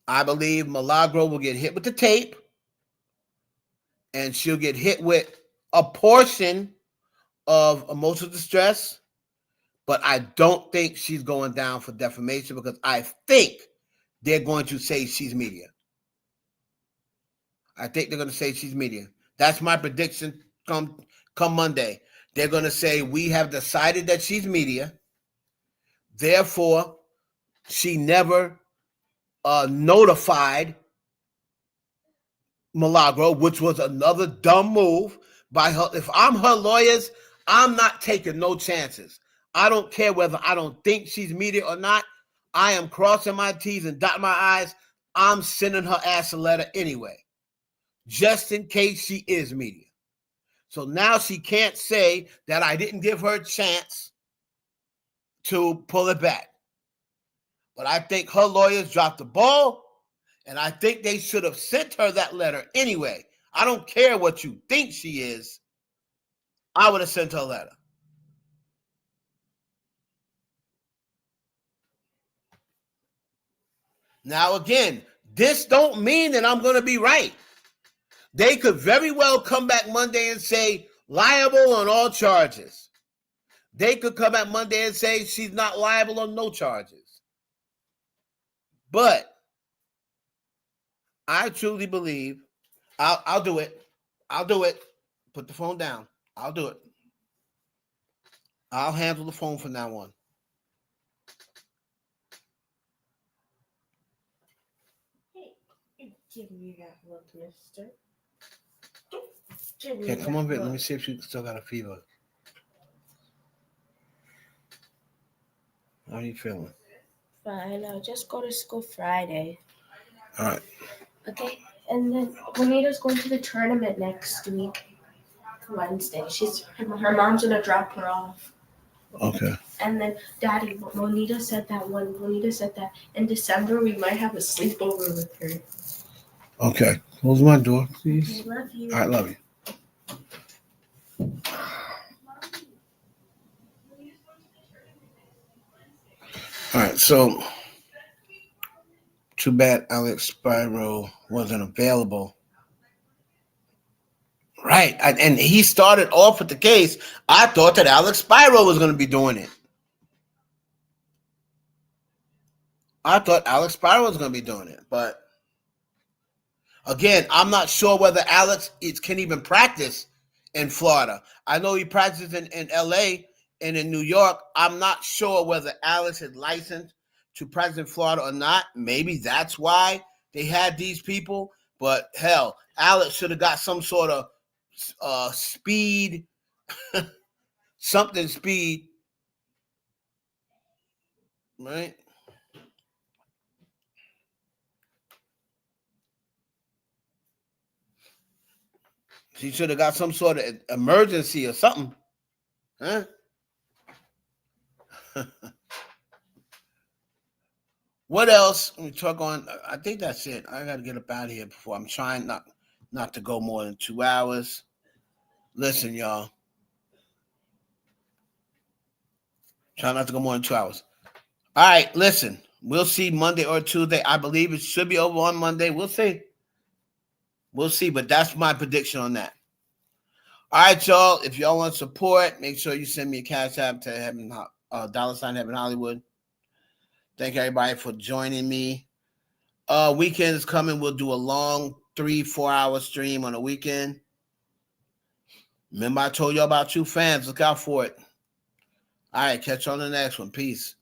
I believe Milagro will get hit with the tape, and she'll get hit with a portion of emotional distress. But I don't think she's going down for defamation because I think they're going to say she's media. I think they're going to say she's media. That's my prediction come Monday. They're going to say, we have decided that she's media. Therefore, she never notified Milagro, which was another dumb move by her. If I'm her lawyers, I'm not taking no chances. I don't care whether I don't think she's media or not. I am crossing my T's and dotting my I's. I'm sending her ass a letter anyway, just in case she is media. So now she can't say that I didn't give her a chance to pull it back. But I think her lawyers dropped the ball, and I think they should have sent her that letter anyway. I don't care what you think she is. I would have sent her a letter. Now, again, this don't mean that I'm going to be right. They could very well come back Monday and say liable on all charges. They could come back Monday and say she's not liable on no charges. But I truly believe I'll do it. I'll do it. Put the phone down. I'll do it. I'll handle the phone from now on. Hey, give me that look, mister. Okay, come on, Vic. Let me see if you still got a fever. How are you feeling? Fine, I'll just go to school Friday. All right. Okay, and then Juanita's going to the tournament next week, Wednesday. Her mom's gonna drop her off. Okay. And then Daddy, Juanita said that in December we might have a sleepover with her. Okay. Close my door, please. I love you. All right, love you. All right, so too bad Alex Spiro wasn't available. Right, and he started off with the case. I thought that Alex Spiro was going to be doing it. But again, I'm not sure whether Alex can even practice in Florida. I know he practices in LA and in New York. I'm not sure whether Alex is licensed to practice in Florida or not. Maybe that's why they had these people. But hell, Alex should have got some sort of speed, something speed, right? He should have got some sort of emergency or something, huh? What else? Let me talk on. I think that's it. I got to get up out of here before I'm trying not to go more than 2 hours. Listen, y'all. Try not to go more than 2 hours. All right, listen. We'll see Monday or Tuesday. I believe it should be over on Monday. We'll see. But that's my prediction on that. All right, y'all. If y'all want support, make sure you send me a cash app to Heaven, $ Heaven Hollywood. Thank everybody for joining me. Weekend is coming. We'll do a long 3-4 hour stream on a weekend. Remember, I told you about 2 fans. Look out for it. All right, catch you on the next one. Peace.